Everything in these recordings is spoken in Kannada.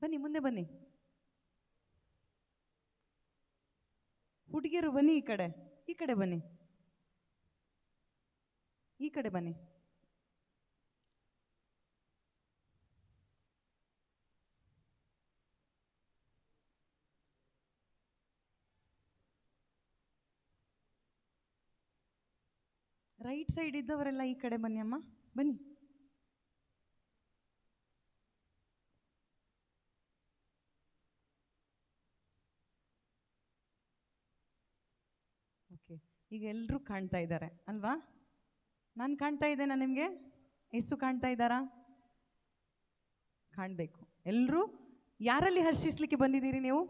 ಬನ್ನಿ, ಮುಂದೆ ಬನ್ನಿ. ಹುಡುಗಿಯರು ಬನ್ನಿ, ಈ ಕಡೆ ಬನ್ನಿ, ಈ ಕಡೆ ಬನ್ನಿ. ರೈಟ್ ಸೈಡ್ ಇದ್ದವರೆಲ್ಲ ಈ ಕಡೆ ಬನ್ನಿ ಅಮ್ಮ, ಬನ್ನಿ. ಓಕೆ, ಈಗ ಎಲ್ಲರೂ ಕಾಣ್ತಾ ಇದ್ದಾರೆ ಅಲ್ವಾ? ನಾನು ಕಾಣ್ತಾ ಇದ್ದೇನಾ ನಿಮಗೆ? ಯೇಸು ಕಾಣ್ತಾ ಇದ್ದಾರಾ? ಕಾಣಬೇಕು. ಎಲ್ಲರೂ ಯಾರಲ್ಲಿ ಹರ್ಷಿಸ್ಲಿಕ್ಕೆ ಬಂದಿದ್ದೀರಿ ನೀವು?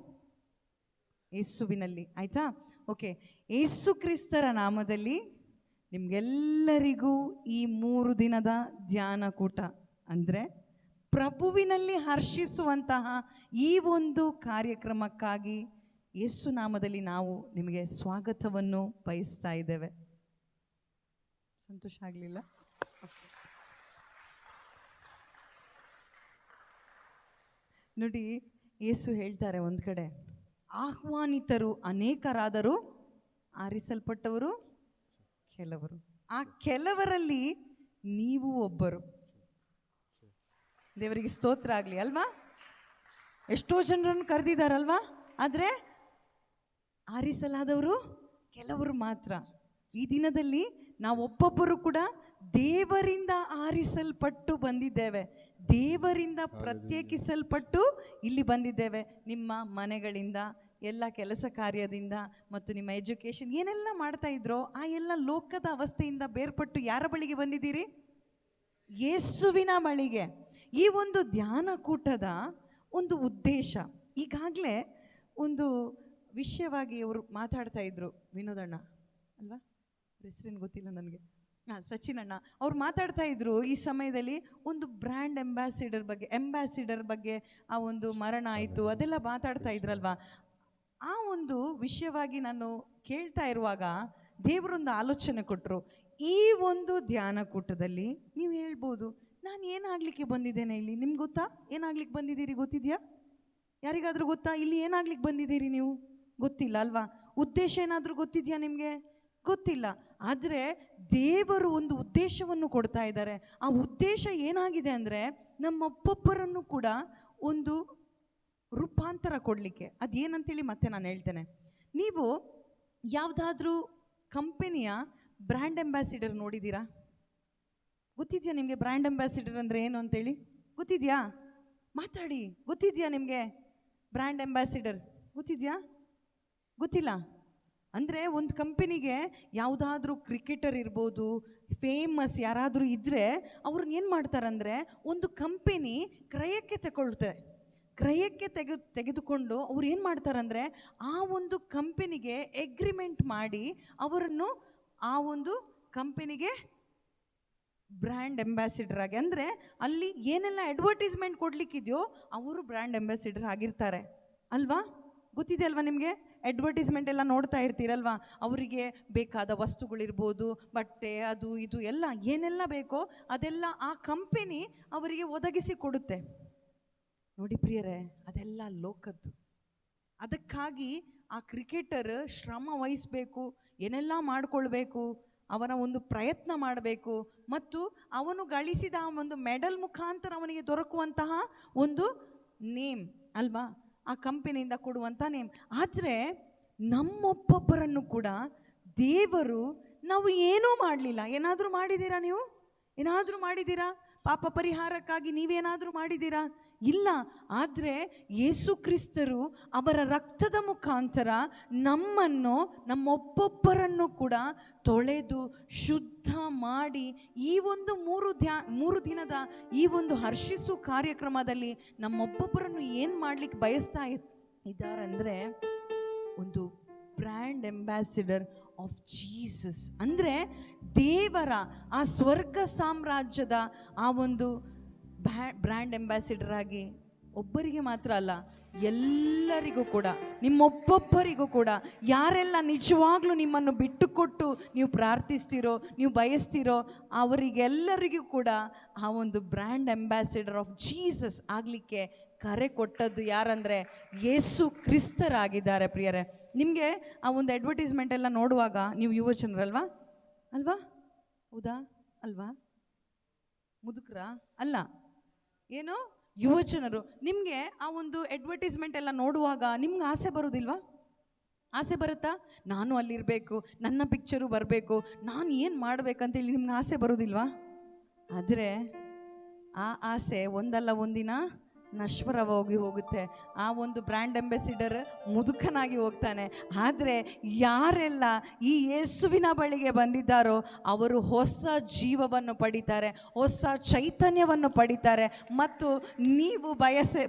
ಯೇಸುವಿನಲ್ಲಿ, ಆಯ್ತಾ? ಓಕೆ, ಯೇಸು ಕ್ರಿಸ್ತರ ನಾಮದಲ್ಲಿ ನಿಮ್ಗೆಲ್ಲರಿಗೂ ಈ 3 ದಿನದ ಧ್ಯಾನ ಕೂಟ ಅಂದರೆ ಪ್ರಭುವಿನಲ್ಲಿ ಹರ್ಷಿಸುವಂತಹ ಈ ಒಂದು ಕಾರ್ಯಕ್ರಮಕ್ಕಾಗಿ ಯೇಸು ನಾಮದಲ್ಲಿ ನಾವು ನಿಮಗೆ ಸ್ವಾಗತವನ್ನು ಬಯಸ್ತಾ ಇದ್ದೇವೆ. ಸಂತೋಷ ಆಗಲಿಲ್ಲ? ನೋಡಿ, ಯೇಸು ಹೇಳ್ತಾರೆ ಒಂದು ಕಡೆ, ಆಹ್ವಾನಿತರು ಅನೇಕರಾದರೂ ಆರಿಸಲ್ಪಟ್ಟವರು ಕೆಲವರು. ಆ ಕೆಲವರಲ್ಲಿ ನೀವು ಒಬ್ಬರು. ದೇವರಿಗೆ ಸ್ತೋತ್ರ ಆಗಲಿ ಅಲ್ವಾ? ಎಷ್ಟೋ ಜನರನ್ನು ಕರೆದಿದ್ದಾರಲ್ವಾ, ಆದರೆ ಆರಿಸಲಾದವರು ಕೆಲವರು ಮಾತ್ರ. ಈ ದಿನದಲ್ಲಿ ನಾವು ಒಬ್ಬೊಬ್ಬರು ಕೂಡ ದೇವರಿಂದ ಆರಿಸಲ್ಪಟ್ಟು ಬಂದಿದ್ದೇವೆ, ದೇವರಿಂದ ಪ್ರತ್ಯೇಕಿಸಲ್ಪಟ್ಟು ಇಲ್ಲಿ ಬಂದಿದ್ದೇವೆ. ನಿಮ್ಮ ಮನೆಗಳಿಂದ, ಎಲ್ಲ ಕೆಲಸ ಕಾರ್ಯದಿಂದ ಮತ್ತು ನಿಮ್ಮ ಎಜುಕೇಷನ್ ಏನೆಲ್ಲ ಮಾಡ್ತಾ ಇದ್ರೋ ಆ ಎಲ್ಲ ಲೋಕದ ಅವಸ್ಥೆಯಿಂದ ಬೇರ್ಪಟ್ಟು ಯಾರ ಬಳಿಗೆ ಬಂದಿದ್ದೀರಿ? ಯೇಸುವಿನ ಬಳಿಗೆ. ಈ ಒಂದು ಧ್ಯಾನ ಕೂಟದ ಒಂದು ಉದ್ದೇಶ, ಈಗಾಗಲೇ ಒಂದು ವಿಷಯವಾಗಿ ಅವರು ಮಾತಾಡ್ತಾ ಇದ್ರು, ವಿನೋದಣ್ಣ ಅಲ್ವಾ, ಹೆಸರೇನು ಗೊತ್ತಿಲ್ಲ ನನಗೆ, ಸಚಿನ್ ಅಣ್ಣ ಅವ್ರು ಮಾತಾಡ್ತಾ ಇದ್ರು. ಈ ಸಮಯದಲ್ಲಿ ಒಂದು ಬ್ರ್ಯಾಂಡ್ ಎಂಬಾಸಿಡರ್ ಬಗ್ಗೆ ಆ ಒಂದು ಮರಣ ಆಯಿತು, ಅದೆಲ್ಲ ಮಾತಾಡ್ತಾ ಇದ್ರಲ್ವಾ. ಆ ಒಂದು ವಿಷಯವಾಗಿ ನಾನು ಕೇಳ್ತಾ ಇರುವಾಗ ದೇವರೊಂದು ಆಲೋಚನೆ ಕೊಟ್ಟರು. ಈ ಒಂದು ಧ್ಯಾನ ಕೂಟದಲ್ಲಿ ನೀವು ಹೇಳ್ಬೋದು, ನಾನು ಏನಾಗಲಿಕ್ಕೆ ಬಂದಿದ್ದೇನೆ ಇಲ್ಲಿ? ನಿಮ್ಗೆ ಗೊತ್ತಾ ಏನಾಗ್ಲಿಕ್ಕೆ ಬಂದಿದ್ದೀರಿ? ಗೊತ್ತಿದೆಯಾ? ಯಾರಿಗಾದರೂ ಗೊತ್ತಾ ಇಲ್ಲಿ ಏನಾಗ್ಲಿಕ್ಕೆ ಬಂದಿದ್ದೀರಿ? ನೀವು ಗೊತ್ತಿಲ್ಲ ಅಲ್ವಾ? ಉದ್ದೇಶ ಏನಾದರೂ ಗೊತ್ತಿದೆಯಾ ನಿಮಗೆ? ಗೊತ್ತಿಲ್ಲ. ಆದರೆ ದೇವರು ಒಂದು ಉದ್ದೇಶವನ್ನು ಕೊಡ್ತಾ ಇದ್ದಾರೆ. ಆ ಉದ್ದೇಶ ಏನಾಗಿದೆ ಅಂದರೆ ನಮ್ಮೊಬ್ಬೊಬ್ಬರನ್ನು ಕೂಡ ಒಂದು ರೂಪಾಂತರ ಕೊಡಲಿಕ್ಕೆ. ಅದೇನಂತೇಳಿ ಮತ್ತೆ ನಾನು ಹೇಳ್ತೇನೆ. ನೀವು ಯಾವುದಾದ್ರೂ ಕಂಪನಿಯ ಬ್ರ್ಯಾಂಡ್ ಅಂಬಾಸಿಡರ್ ನೋಡಿದ್ದೀರಾ? ಗೊತ್ತಿದೆಯಾ ನಿಮಗೆ ಬ್ರ್ಯಾಂಡ್ ಅಂಬಾಸಿಡರ್ ಅಂದರೆ ಏನು ಅಂತೇಳಿ? ಗೊತ್ತಿದೆಯಾ? ಮಾತಾಡಿ. ಗೊತ್ತಿದೆಯಾ ನಿಮಗೆ ಬ್ರ್ಯಾಂಡ್ ಅಂಬಾಸಿಡರ್? ಗೊತ್ತಿದೆಯಾ? ಗೊತ್ತಿಲ್ಲ ಅಂದರೆ ಒಂದು ಕಂಪನಿಗೆ ಯಾವುದಾದ್ರೂ ಕ್ರಿಕೆಟರ್ ಇರ್ಬೋದು, ಫೇಮಸ್ ಯಾರಾದರೂ ಇದ್ದರೆ ಅವ್ರನ್ನ ಏನು ಮಾಡ್ತಾರಂದರೆ ಒಂದು ಕಂಪನಿ ಕ್ರಯಕ್ಕೆ ತೆಗೆದುಕೊಂಡು ಅವ್ರು ಏನು ಮಾಡ್ತಾರಂದರೆ ಆ ಒಂದು ಕಂಪನಿಗೆ ಎಗ್ರಿಮೆಂಟ್ ಮಾಡಿ ಅವರನ್ನು ಆ ಒಂದು ಕಂಪನಿಗೆ ಬ್ರ್ಯಾಂಡ್ ಅಂಬಾಸಿಡರ್ ಆಗಿ, ಅಂದರೆ ಅಲ್ಲಿ ಏನೆಲ್ಲ ಅಡ್ವರ್ಟೈಸ್ಮೆಂಟ್ ಕೊಡಲಿಕ್ಕಿದೆಯೋ ಅವರು ಬ್ರ್ಯಾಂಡ್ ಅಂಬಾಸಿಡರ್ ಆಗಿರ್ತಾರೆ ಅಲ್ವಾ? ಗೊತ್ತಿದೆ ಅಲ್ವಾ ನಿಮಗೆ? ಅಡ್ವರ್ಟೈಸ್ಮೆಂಟ್ ಎಲ್ಲ ನೋಡ್ತಾ ಇರ್ತೀರಲ್ವಾ? ಅವರಿಗೆ ಬೇಕಾದ ವಸ್ತುಗಳಿರ್ಬೋದು, ಬಟ್ಟೆ, ಅದು ಇದು ಎಲ್ಲ ಏನೆಲ್ಲ ಬೇಕೋ ಅದೆಲ್ಲ ಆ ಕಂಪನಿ ಅವರಿಗೆ ಒದಗಿಸಿ ಕೊಡುತ್ತೆ. ನೋಡಿ ಪ್ರಿಯರೇ, ಅದೆಲ್ಲ ಲೋಕದ್ದು. ಅದಕ್ಕಾಗಿ ಆ ಕ್ರಿಕೆಟರ್ ಶ್ರಮ ವಹಿಸಬೇಕು, ಏನೆಲ್ಲ ಮಾಡಿಕೊಳ್ಬೇಕು, ಅವನ ಒಂದು ಪ್ರಯತ್ನ ಮಾಡಬೇಕು, ಮತ್ತು ಅವನು ಗಳಿಸಿದ ಒಂದು ಮೆಡಲ್ ಮುಖಾಂತರ ಅವನಿಗೆ ದೊರಕುವಂತಹ ಒಂದು ನೇಮ್ ಅಲ್ವಾ, ಆ ಕಂಪನಿಯಿಂದ ಕೊಡುವಂಥ ನೇಮ್. ಆದರೆ ನಮ್ಮೊಬ್ಬೊಬ್ಬರನ್ನು ಕೂಡ ದೇವರು, ನಾವು ಏನೂ ಮಾಡಲಿಲ್ಲ. ಏನಾದರೂ ಮಾಡಿದ್ದೀರಾ ನೀವು? ಏನಾದರೂ ಮಾಡಿದ್ದೀರಾ? ಪಾಪ ಪರಿಹಾರಕ್ಕಾಗಿ ನೀವೇನಾದರೂ ಮಾಡಿದ್ದೀರಾ? ಇಲ್ಲ. ಆದರೆ ಯೇಸು ಕ್ರಿಸ್ತರು ಅವರ ರಕ್ತದ ಮುಖಾಂತರ ನಮ್ಮೊಬ್ಬೊಬ್ಬರನ್ನು ಕೂಡ ತೊಳೆದು ಶುದ್ಧ ಮಾಡಿ ಈ ಒಂದು 3 ದಿನದ ಈ ಒಂದು ಹರ್ಷಿಸು ಕಾರ್ಯಕ್ರಮದಲ್ಲಿ ನಮ್ಮೊಬ್ಬೊಬ್ಬರನ್ನು ಏನು ಮಾಡಲಿಕ್ಕೆ ಬಯಸ್ತಾ ಇದ್ದಾರಂದರೆ ಒಂದು ಬ್ರ್ಯಾಂಡ್ ಅಂಬಾಸಿಡರ್ ಆಫ್ ಜೀಸಸ್, ಅಂದರೆ ದೇವರ ಆ ಸ್ವರ್ಗ ಸಾಮ್ರಾಜ್ಯದ ಆ ಒಂದು ಬ್ರ್ಯಾಂಡ್ ಅಂಬಾಸಿಡರ್ ಆಗಿ ಒಬ್ಬರಿಗೆ ಮಾತ್ರ ಅಲ್ಲ, ಎಲ್ಲರಿಗೂ ಕೂಡ, ನಿಮ್ಮೊಬ್ಬೊಬ್ಬರಿಗೂ ಕೂಡ, ಯಾರೆಲ್ಲ ನಿಜವಾಗ್ಲೂ ನಿಮ್ಮನ್ನು ಬಿಟ್ಟುಕೊಟ್ಟು ನೀವು ಪ್ರಾರ್ಥಿಸ್ತೀರೋ, ನೀವು ಬಯಸ್ತೀರೋ, ಅವರಿಗೆಲ್ಲರಿಗೂ ಕೂಡ ಆ ಒಂದು ಬ್ರ್ಯಾಂಡ್ ಅಂಬಾಸಿಡರ್ ಆಫ್ ಜೀಸಸ್ ಆಗಲಿಕ್ಕೆ ಕರೆ ಕೊಟ್ಟದ್ದು ಯಾರಂದರೆ ಯೇಸು ಕ್ರಿಸ್ತರಾಗಿದ್ದಾರೆ ಪ್ರಿಯರೇ. ನಿಮಗೆ ಆ ಒಂದು ಅಡ್ವರ್ಟೈಸ್ಮೆಂಟ್ ಎಲ್ಲ ನೋಡುವಾಗ ನೀವು ಯುವಜನರಲ್ವಾ ಅಲ್ವಾ? ಹೌದಾ ಅಲ್ವಾ? ಮುದುಕರ ಅಲ್ಲ, ಏನು ಯುವಜನರು. ನಿಮಗೆ ಆ ಒಂದು ಅಡ್ವರ್ಟೈಸ್ಮೆಂಟ್ ಎಲ್ಲ ನೋಡುವಾಗ ನಿಮ್ಗೆ ಆಸೆ ಬರೋದಿಲ್ವಾ? ಆಸೆ ಬರುತ್ತಾ? ನಾನು ಅಲ್ಲಿರಬೇಕು, ನನ್ನ ಪಿಕ್ಚರು ಬರಬೇಕು, ನಾನು ಏನು ಮಾಡಬೇಕಂತೇಳಿ ನಿಮ್ಗೆ ಆಸೆ ಬರೋದಿಲ್ವಾ? ಆದರೆ ಆ ಆಸೆ ಒಂದಲ್ಲ ಒಂದಿನ ನಶ್ವರವಾಗಿ ಹೋಗುತ್ತೆ. ಆ ಒಂದು ಬ್ರ್ಯಾಂಡ್ ಅಂಬಾಸಿಡರ್ ಮುದುಕನಾಗಿ ಹೋಗ್ತಾನೆ. ಆದರೆ ಯಾರೆಲ್ಲ ಈ ಯೇಸುವಿನ ಬಳಿಗೆ ಬಂದಿದ್ದಾರೋ ಅವರು ಹೊಸ ಜೀವವನ್ನು ಪಡಿತಾರೆ, ಹೊಸ ಚೈತನ್ಯವನ್ನು ಪಡಿತಾರೆ. ಮತ್ತು ನೀವು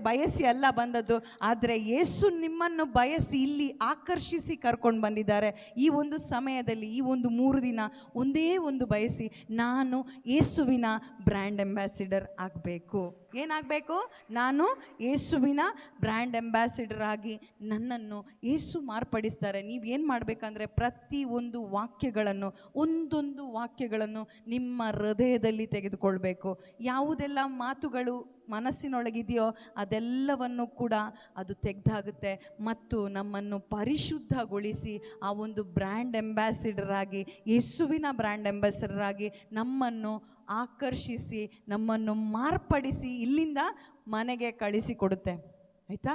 ಬಯಸಿ ಅಲ್ಲ ಬಂದದ್ದು, ಆದರೆ ಯೇಸು ನಿಮ್ಮನ್ನು ಬಯಸಿ ಇಲ್ಲಿ ಆಕರ್ಷಿಸಿ ಕರ್ಕೊಂಡು ಬಂದಿದ್ದಾರೆ. ಈ ಒಂದು ಸಮಯದಲ್ಲಿ ಈ ಒಂದು 3 ದಿನ ಒಂದೇ ಒಂದು ಬಯಸಿ, ನಾನು ಯೇಸುವಿನ ಬ್ರ್ಯಾಂಡ್ ಅಂಬಾಸಿಡರ್ ಆಗಬೇಕು. ಏನಾಗಬೇಕು? ನಾನು ಯೇಸುವಿನ ಬ್ರ್ಯಾಂಡ್ ಅಂಬಾಸಿಡರ್ ಆಗಿ ನನ್ನನ್ನು ಯೇಸು ಮಾರ್ಪಡಿಸ್ತಾರೆ. ನೀವೇನು ಮಾಡಬೇಕಂದ್ರೆ ಪ್ರತಿ ಒಂದು ವಾಕ್ಯಗಳನ್ನು, ಒಂದೊಂದು ವಾಕ್ಯಗಳನ್ನು ನಿಮ್ಮ ಹೃದಯದಲ್ಲಿ ತೆಗೆದುಕೊಳ್ಬೇಕು. ಯಾವುದೆಲ್ಲ ಮಾತುಗಳು ಮನಸ್ಸಿನೊಳಗಿದೆಯೋ ಅದೆಲ್ಲವನ್ನು ಕೂಡ ಅದು ತೆಗೆದಾಗುತ್ತೆ ಮತ್ತು ನಮ್ಮನ್ನು ಪರಿಶುದ್ಧಗೊಳಿಸಿ ಆ ಒಂದು ಬ್ರ್ಯಾಂಡ್ ಅಂಬಾಸಿಡರ್ ಆಗಿ, ಯೇಸುವಿನ ಬ್ರ್ಯಾಂಡ್ ಅಂಬಾಸಿಡರ್ ಆಗಿ ನಮ್ಮನ್ನು ಆಕರ್ಷಿಸಿ, ನಮ್ಮನ್ನು ಮಾರ್ಪಡಿಸಿ ಇಲ್ಲಿಂದ ಮನೆಗೆ ಕಳಿಸಿಕೊಡುತ್ತೆ. ಆಯಿತಾ?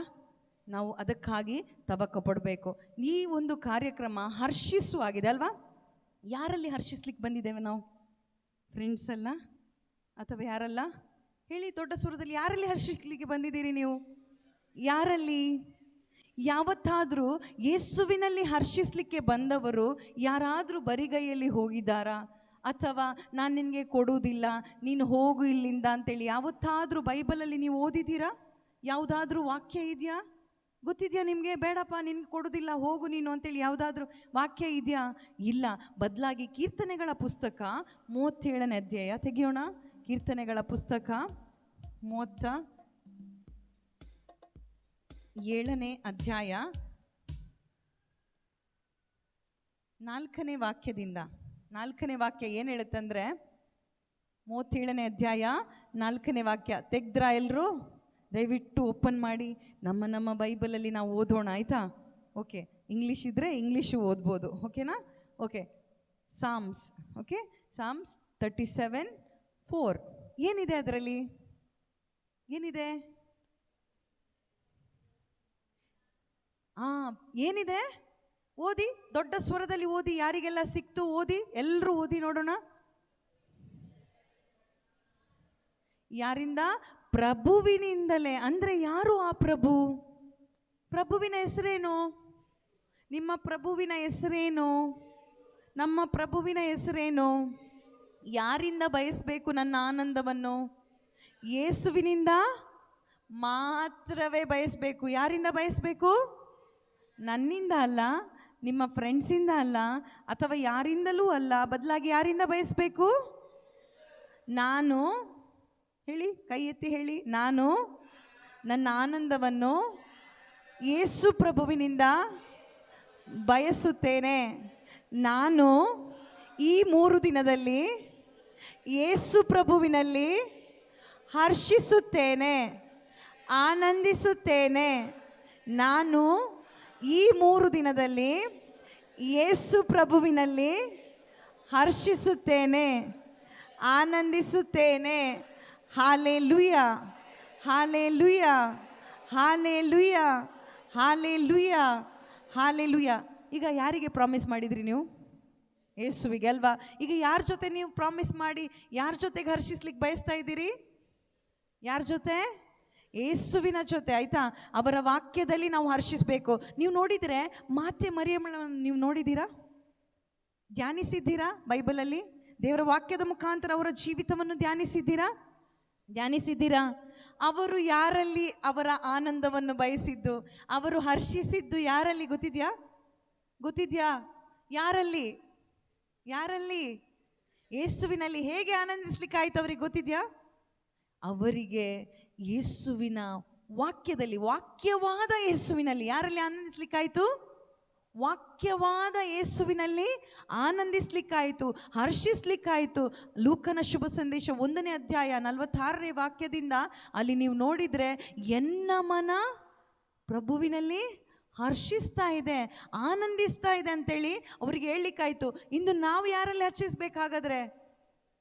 ನಾವು ಅದಕ್ಕಾಗಿ ತವಕ ಪಡಬೇಕು. ಈ ಒಂದು ಕಾರ್ಯಕ್ರಮ ಹರ್ಷಿಸುವಾಗಿದೆ ಅಲ್ವಾ? ಯಾರಲ್ಲಿ ಹರ್ಷಿಸ್ಲಿಕ್ಕೆ ಬಂದಿದ್ದೇವೆ ನಾವು? ಫ್ರೆಂಡ್ಸ್ ಅಲ್ಲ ಅಥವಾ ಯಾರಲ್ಲ ಹೇಳಿ? ದೊಡ್ಡ ಸ್ವರದಲ್ಲಿ ಯಾರಲ್ಲಿ ಹರ್ಷಿಸ್ಲಿಕ್ಕೆ ಬಂದಿದ್ದೀರಿ ನೀವು? ಯಾರಲ್ಲಿ? ಯಾವತ್ತಾದರೂ ಯೇಸುವಿನಲ್ಲಿ ಹರ್ಷಿಸಲಿಕ್ಕೆ ಬಂದವರು ಯಾರಾದರೂ ಬರಿಗೈಯಲ್ಲಿ ಹೋಗಿದ್ದಾರಾ? ಅಥವಾ ನಾನು ನಿನಗೆ ಕೊಡುವುದಿಲ್ಲ, ನೀನು ಹೋಗು ಇಲ್ಲಿಂದ ಅಂತೇಳಿ ಯಾವತ್ತಾದರೂ ಬೈಬಲಲ್ಲಿ ನೀವು ಓದಿದ್ದೀರಾ? ಯಾವುದಾದ್ರೂ ವಾಕ್ಯ ಇದೆಯಾ? ಗೊತ್ತಿದೆಯಾ ನಿಮಗೆ? ಬೇಡಪ್ಪ ನಿನಗೆ ಕೊಡೋದಿಲ್ಲ, ಹೋಗು ನೀನು ಅಂತೇಳಿ ಯಾವುದಾದ್ರೂ ವಾಕ್ಯ ಇದೆಯಾ? ಇಲ್ಲ. ಬದಲಾಗಿ ಕೀರ್ತನೆಗಳ ಪುಸ್ತಕ 37ನೇ ಅಧ್ಯಾಯ ತೆಗೆಯೋಣ. ಕೀರ್ತನೆಗಳ ಪುಸ್ತಕ 37ನೇ ಅಧ್ಯಾಯ 4ನೇ ವಾಕ್ಯದಿಂದ. 4ನೇ ವಾಕ್ಯ ಏನು ಹೇಳುತ್ತಂದರೆ, 37ನೇ ಅಧ್ಯಾಯ 4ನೇ ವಾಕ್ಯ ತೆಗೆದ್ರಾ ಎಲ್ಲರೂ? ದಯವಿಟ್ಟು ಓಪನ್ ಮಾಡಿ ನಮ್ಮ ಬೈಬಲಲ್ಲಿ ನಾವು ಓದೋಣ, ಆಯಿತಾ? ಓಕೆ, ಇಂಗ್ಲೀಷ್ ಇದ್ದರೆ ಇಂಗ್ಲೀಷು ಓದ್ಬೋದು, ಓಕೆನಾ? Okay, Psalms. ಓಕೆ, ಸಾಮ್ಸ್ 37:4 ಏನಿದೆ ಅದರಲ್ಲಿ? ಏನಿದೆ? ಏನಿದೆ? ಓದಿ, ದೊಡ್ಡ ಸ್ವರದಲ್ಲಿ ಓದಿ. ಯಾರಿಗೆಲ್ಲ ಸಿಕ್ತು ಓದಿ, ಎಲ್ಲರೂ ಓದಿ ನೋಡೋಣ. ಯಾರಿಂದ? ಪ್ರಭುವಿನಿಂದಲೇ. ಅಂದರೆ ಯಾರು ಆ ಪ್ರಭು? ಪ್ರಭುವಿನ ಹೆಸರೇನು? ನಿಮ್ಮ ಪ್ರಭುವಿನ ಹೆಸರೇನು? ನಮ್ಮ ಪ್ರಭುವಿನ ಹೆಸರೇನು? ಯಾರಿಂದ ಬಯಸಬೇಕು ನನ್ನ ಆನಂದವನ್ನು? ಯೇಸುವಿನಿಂದ ಮಾತ್ರವೇ ಬಯಸಬೇಕು. ಯಾರಿಂದ ಬಯಸಬೇಕು? ನನ್ನಿಂದ ಅಲ್ಲ, ನಿಮ್ಮ ಫ್ರೆಂಡ್ಸಿಂದ ಅಲ್ಲ, ಅಥವಾ ಯಾರಿಂದಲೂ ಅಲ್ಲ. ಬದಲಾಗಿ ಯಾರಿಂದ ಬಯಸಬೇಕು? ನಾನು ಹೇಳಿ, ಕೈ ಎತ್ತಿ ಹೇಳಿ. ನಾನು ನನ್ನ ಆನಂದವನ್ನು ಯೇಸು ಪ್ರಭುವಿನಿಂದ ಬಯಸುತ್ತೇನೆ. ನಾನು ಈ 3 ದಿನದಲ್ಲಿ ಯೇಸು ಪ್ರಭುವಿನಲ್ಲಿ ಹರ್ಷಿಸುತ್ತೇನೆ, ಆನಂದಿಸುತ್ತೇನೆ. ನಾನು ಈ 3 ದಿನದಲ್ಲಿ ಯೇಸು ಪ್ರಭುವಿನಲ್ಲಿ ಹರ್ಷಿಸುತ್ತೇನೆ, ಆನಂದಿಸುತ್ತೇನೆ. Hallelujah, hallelujah, hallelujah, hallelujah, hallelujah. ಈಗ ಯಾರಿಗೆ ಪ್ರಾಮಿಸ್ ಮಾಡಿದ್ರಿ ನೀವು? ಯೇಸುವಿಗೆ ಅಲ್ವಾ? ಈಗ ಯಾರ ಜೊತೆ ನೀವು ಪ್ರಾಮಿಸ್ ಮಾಡಿ ಯಾರ ಜೊತೆಗೆ ಹರ್ಷಿಸ್ಲಿಕ್ಕೆ ಬಯಸ್ತಾ ಇದ್ದೀರಿ? ಯಾರ ಜೊತೆ? ಯೇಸುವಿನ ಜೊತೆ, ಆಯಿತಾ? ಅವರ ವಾಕ್ಯದಲ್ಲಿ ನಾವು ಹರ್ಷಿಸಬೇಕು. ನೀವು ನೋಡಿದರೆ ಮಾತೆ ಮರಿಯಮ್ಮಳನ್ನು ನೀವು ನೋಡಿದ್ದೀರಾ? ಧ್ಯಾನಿಸಿದ್ದೀರಾ? ಬೈಬಲಲ್ಲಿ ದೇವರ ವಾಕ್ಯದ ಮುಖಾಂತರ ಅವರ ಜೀವಿತವನ್ನು ಧ್ಯಾನಿಸಿದ್ದೀರಾ? ಅವರು ಯಾರಲ್ಲಿ ಅವರ ಆನಂದವನ್ನು ಬಯಸಿದ್ದು, ಅವರು ಹರ್ಷಿಸಿದ್ದು ಯಾರಲ್ಲಿ ಗೊತ್ತಿದ್ಯಾ? ಯಾರಲ್ಲಿ? ಯೇಸುವಿನಲ್ಲಿ. ಹೇಗೆ ಆನಂದಿಸ್ಲಿಕ್ಕಾಯ್ತು ಅವರಿಗೆ ಗೊತ್ತಿದ್ಯಾ? ಅವರಿಗೆ ಯೇಸುವಿನ ವಾಕ್ಯದಲ್ಲಿ, ವಾಕ್ಯವಾದ ಯೇಸುವಿನಲ್ಲಿ. ಯಾರಲ್ಲಿ ಆನಂದಿಸ್ಲಿಕ್ಕಾಯ್ತು? ವಾಕ್ಯವಾದ ಯೇಸುವಿನಲ್ಲಿ ಆನಂದಿಸ್ಲಿಕ್ಕಾಯಿತು, ಹರ್ಷಿಸ್ಲಿಕ್ಕಾಯಿತು. ಲೂಕನ ಶುಭ ಸಂದೇಶ 1ನೇ ಅಧ್ಯಾಯ 46ನೇ ವಾಕ್ಯದಿಂದ ಅಲ್ಲಿ ನೀವು ನೋಡಿದರೆ, ಎನ್ನ ಮನ ಪ್ರಭುವಿನಲ್ಲಿ ಹರ್ಷಿಸ್ತಾ ಇದೆ, ಆನಂದಿಸ್ತಾ ಇದೆ ಅಂತೇಳಿ ಅವ್ರಿಗೆ ಹೇಳಲಿಕ್ಕಾಯ್ತು. ಇಂದು ನಾವು ಯಾರಲ್ಲಿ ಹರ್ಷಿಸ್ಬೇಕಾಗಾದ್ರೆ